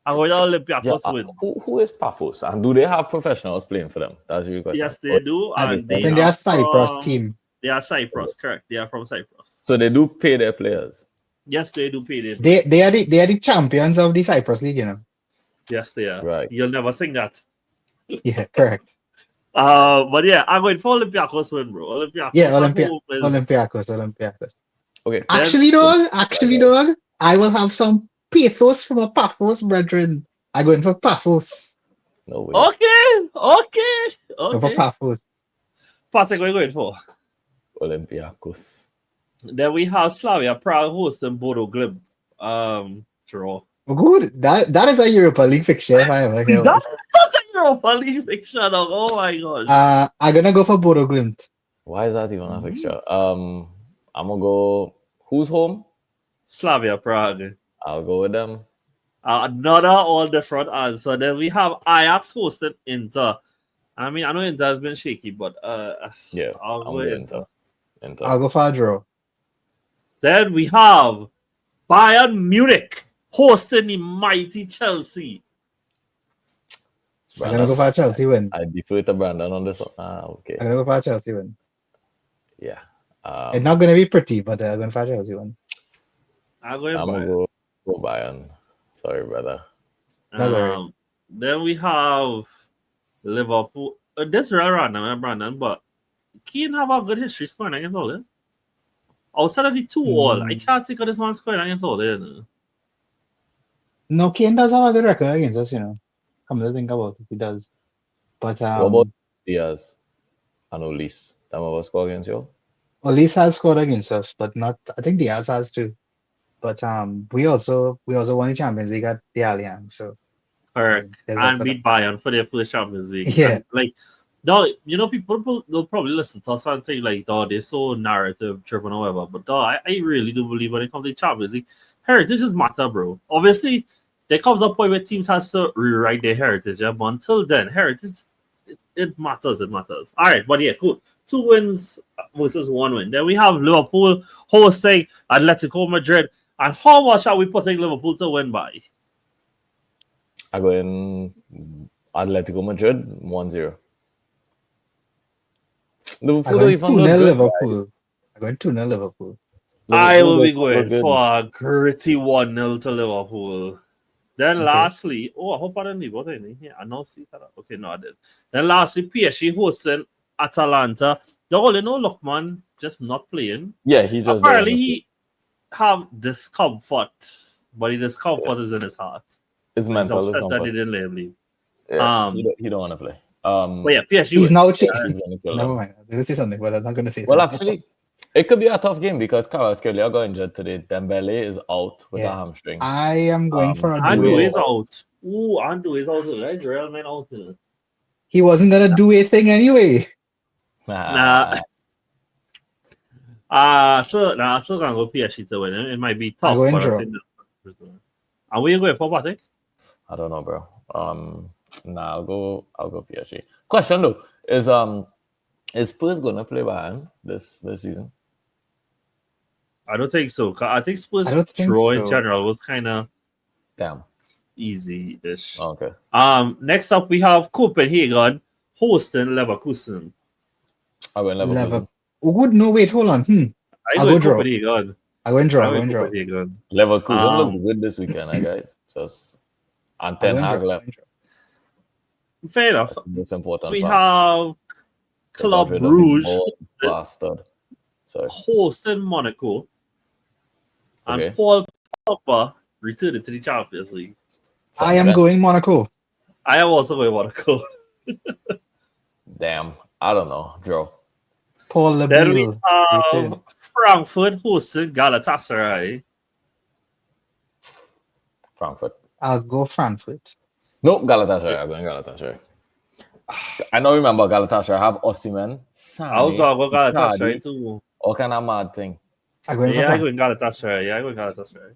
I'm going to Olympiacos win. Who is Paphos? And do they have professionals playing for them? That's your question. Yes, they do. I think they are Cyprus team. They are Cyprus, correct. They are from Cyprus. So they do pay their players? Yes, they do pay them. They are the champions of the Cyprus League, you know. Yes, they are. Right. You'll never sing that. Yeah, correct. But yeah, I'm going for Olympiacos win, bro. Olympiacos. Okay. Actually, dog, I will have some pathos from a Paphos brethren I going for Paphos. No way. Okay. Go for Paphos. Patrick, what are you going for? Olympiacos. Then we have Slavia Prague hosting Bodo Glimt. Draw. Oh, good. That is a Europa League fixture if I ever hear one. That's such a Europa League fixture, dog. Oh my gosh. I'm gonna go for Bodo Glimt. Why is that even a fixture? I'm gonna go. Who's home? Slavia Prague. I'll go with them. Another all different answer. Then we have Ajax hosting Inter. I mean, I know Inter has been shaky, but Yeah, I'll go with Inter. I'll go for a draw. Then we have Bayern Munich hosting the mighty Chelsea. I'm gonna go for a Chelsea win. I defer to Brandon on this one. Okay. I'm gonna go for a Chelsea win. Yeah. It's not gonna be pretty, but I'm going for a Chelsea win. I'm gonna go Bayern. Sorry, brother. That's all right. Then we have Liverpool. This is real random, Brandon, but Keane have a good history scoring against all it. Outside of the 2-all, I can't think of this one scoring against all it. No, Kane does have a good record against us, Come to think about it, he does. But What about Diaz and Ulis? Them of us score against you? Olise has scored against us, but not. I think Diaz has too. But we also won the Champions League at the Allianz, so Correct. there's And also beat Bayern for their first Champions League. Yeah. And, dog, people they'll probably listen to us and think dog, they're so narrative driven or whatever. But dog, I really do believe when it comes to Champions League, heritage just matter, bro. Obviously, there comes a point where teams have to rewrite their heritage, but until then, heritage it matters. It matters. All right, but yeah, cool. 2 wins versus 1 win. Then we have Liverpool hosting Atletico Madrid. And how much are we putting Liverpool to win by? I go in Atletico Madrid 1-0. Liverpool don't even look good. Liverpool. I'm going 2-0 Liverpool. I will be going for a gritty 1-0 to Liverpool. Then lastly, I hope I didn't leave what in here. I know see that. Okay, no, I did. Then lastly, PSG hosting Atalanta. The only no look, man, just not playing. Yeah, he just apparently he have discomfort, but the discomfort is in his heart. It's mental. He's upset that he didn't let him leave. Yeah, he don't want to play. But yeah, PSG. He's now Never mind. I was going to say something, but I'm not going to say Well, something. actually, it could be a tough game because Carlos Kelly got injured today. Dembele is out with a hamstring. I am going for a Andu duo. is out. Ooh, Andu is out. That's real man out. He wasn't going to do a thing anyway. Nah. Still gonna go PSG to win. It might be tough. I'll go and where you going for, Patrick? I don't know, bro. I'll go PSG. Question though is Spurs gonna play Bayern this season? I don't think so. I think Spurs draw in general was kind of easy-ish. Okay. Next up we have Copenhagen hosting Leverkusen. I went Leverkusen. Good. No, wait, hold on. I'll go draw. Copenhagen. I went draw. Leverkusen looked good this weekend, guys. And Ten Hag left. Fair enough. That's the most important we part. have Club Brugge bastard. hosting Monaco. And Paul Pogba returned to the Champions League. I am going Monaco. I am also going Monaco. Damn. I don't know. Draw. Paul Labille. Then we have Frankfurt hosting Galatasaray. Frankfurt. I'll go Frankfurt. No, Galatasaray. I'm going Galatasaray. I don't remember Galatasaray. I have Osimhen. I was going to go Galatasaray too. All kind of mad thing. I'm going Galatasaray.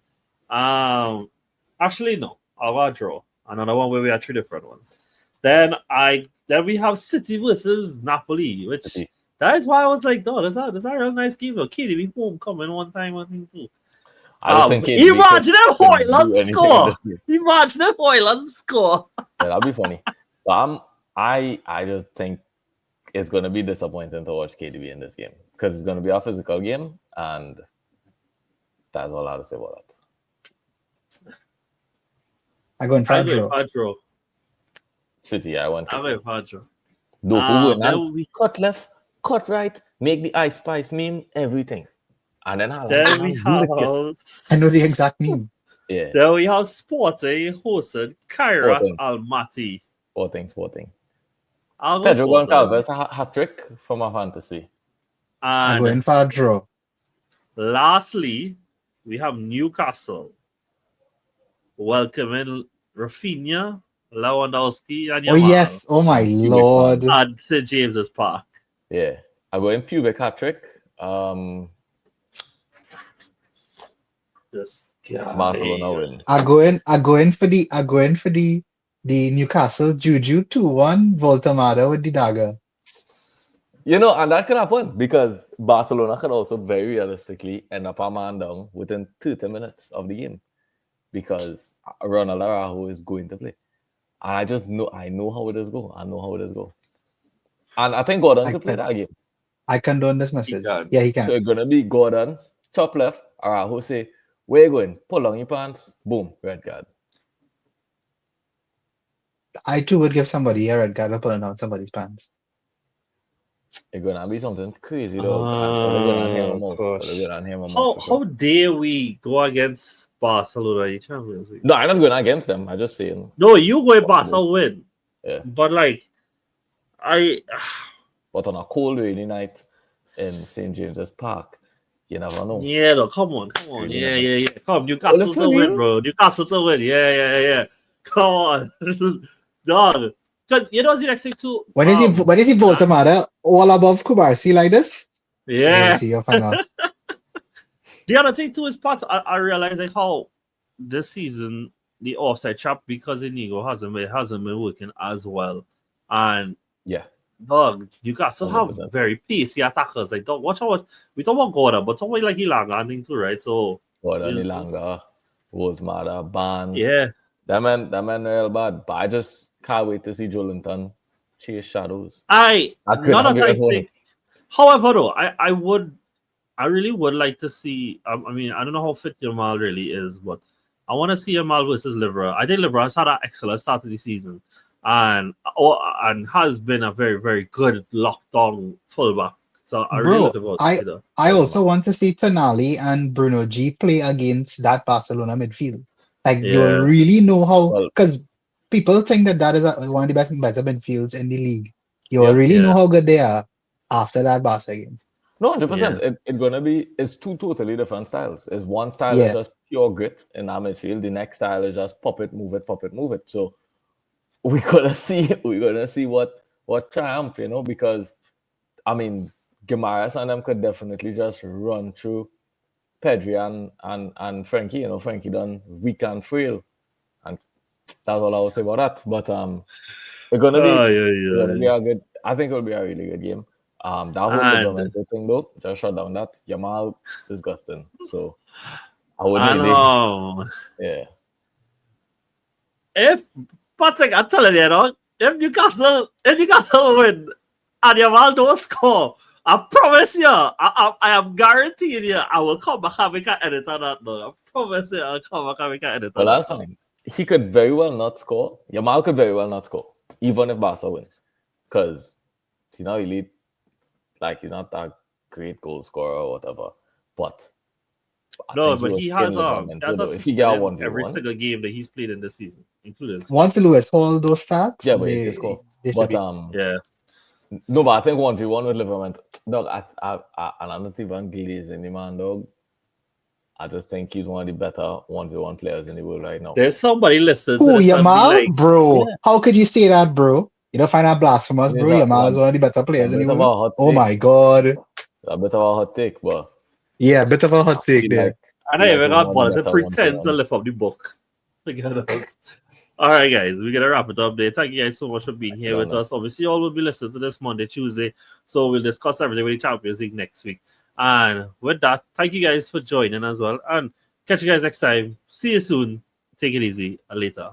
Actually, no. I'll go draw. Another one where we have 3 different ones. Then we have City versus Napoli, which that is why I was like, oh, that's a real nice game. KDB homecoming one time, I think too. I don't think imagine if Højlund score. Imagine if Højlund score. Yeah, that'd be funny. But I just think it's going to be disappointing to watch KDB in this game because it's going to be a physical game, and that's all I have to say about that. I go in Fadro. City, I went City. Fadro. We cut left, cut right, make the Ice Spice meme, everything. And then we have... I know the exact meme. Yeah. Then we have Sporting hosted Kairat Sporting. Almaty. Sporting. I'll go Pedro Sporting. Goncalves a hat trick for my fantasy. I'm going And for a draw. lastly, we have Newcastle welcoming Rafinha, Lewandowski, and Oh Yamal yes. Oh my I'm Pubic lord. fan. at St. James's Park. Yeah. I'm going Pubic hat trick. This Barcelona win. I going for the Newcastle Juju 2-1 Voltamada with the dagger. You know, and that can happen because Barcelona can also very realistically end up a man down within 30 minutes of the game because Ronald Araujo is going to play. And I know how it is go. And I think Gordon could play that game. I condone this message. can. Yeah, he can. So it's gonna be Gordon, top left, Araujo say, where you going? Pull on your pants, boom, red card. I too would give somebody a red card for pulling out somebody's pants. It's gonna be something crazy, though. And they're gonna hear him out. gosh. They're gonna hear him out. How dare we go against Barcelona in Champions League? No, I'm not going against them. I'm just saying. No, you go Barca win. Yeah. But like, But on a cold, rainy night in St. James's Park, you never know. yeah, no, come on. Really Yeah. Come, Newcastle Well, to win, bro. Newcastle to win. Yeah. Come on, dog. Because you know the next thing too. When is he Voltamada all above Kubarsi like this? Yeah. See, you'll find out. The other thing too is parts. I realize like how this season the offside trap because Inigo hasn't been working as well, and Yeah. dog, you got still have 100%. very pacey attackers. Like don't watch out. We talk about Gordon, but somebody like Ilanga and thing too, right? So Gordon, you- Ilanga, Wolfmada, Barnes. yeah, That man real bad. But I just can't wait to see Jolinton chase shadows. I could not a have type been thing. However, though, I really would like to see. I mean, I don't know how fit Yamal really is, but I want to see Yamal versus Liverpool. I think Liverpool has had an excellent start to the season, and has been a very, very good lockdown fullback. So I really look forward to that. I also want to see Tonali and Bruno G play against that Barcelona midfield. Like you'll really know how, because people think that is one of the better midfields in the league. You'll really know how good they are after that Barca game. No, 100%. It's gonna be. It's two totally different styles. It's one style is just pure grit in our midfield. The next style is just pop it, move it. So we're gonna see what triumph, you know, because I mean, Guimaraes and them could definitely just run through Pedri and Frankie. You know, Frankie done weak and frail, and that's all I would say about that. But it's gonna be a good. I think it'll be a really good game. That whole Liverpool thing though, just shut down that. Yamal disgusting. So I wouldn't know. Yeah. If Patrick, I'm telling you, know, if Newcastle win and Yamal don't score, I promise you, I am guaranteeing you, I will come back and make an edit on that. No, I promise you, I'll come back and make an edit on that. Well, that's fine. He could very well not score. Yamal could very well not score, even if Barca win, because he's not elite. Like he's not that great goal scorer or whatever, but he has every single game that he's played in this season, including once Lewis hold those stats. Yeah, but he can score. But no, but I think 1v1 with Liverpool, dog. I'm not even glazing the man, dog. I just think he's one of the better 1v1 players in the world right now. There's somebody listed. Who, Yamal, bro? Yeah. How could you say that, bro? You don't find that blasphemous, bro. Yamal is one of the better players in the world. Oh my god. A bit of a hot take, but yeah, a bit of a hot take there. And I even got bought to pretend to lift up the book. All right, guys, we're gonna wrap it up there. Thank you guys so much for being here with us. Obviously, you all will be listening to this Monday, Tuesday, so we'll discuss everything with the Champions League next week. And with that, thank you guys for joining as well, and catch you guys next time. See you soon. Take it easy. Later.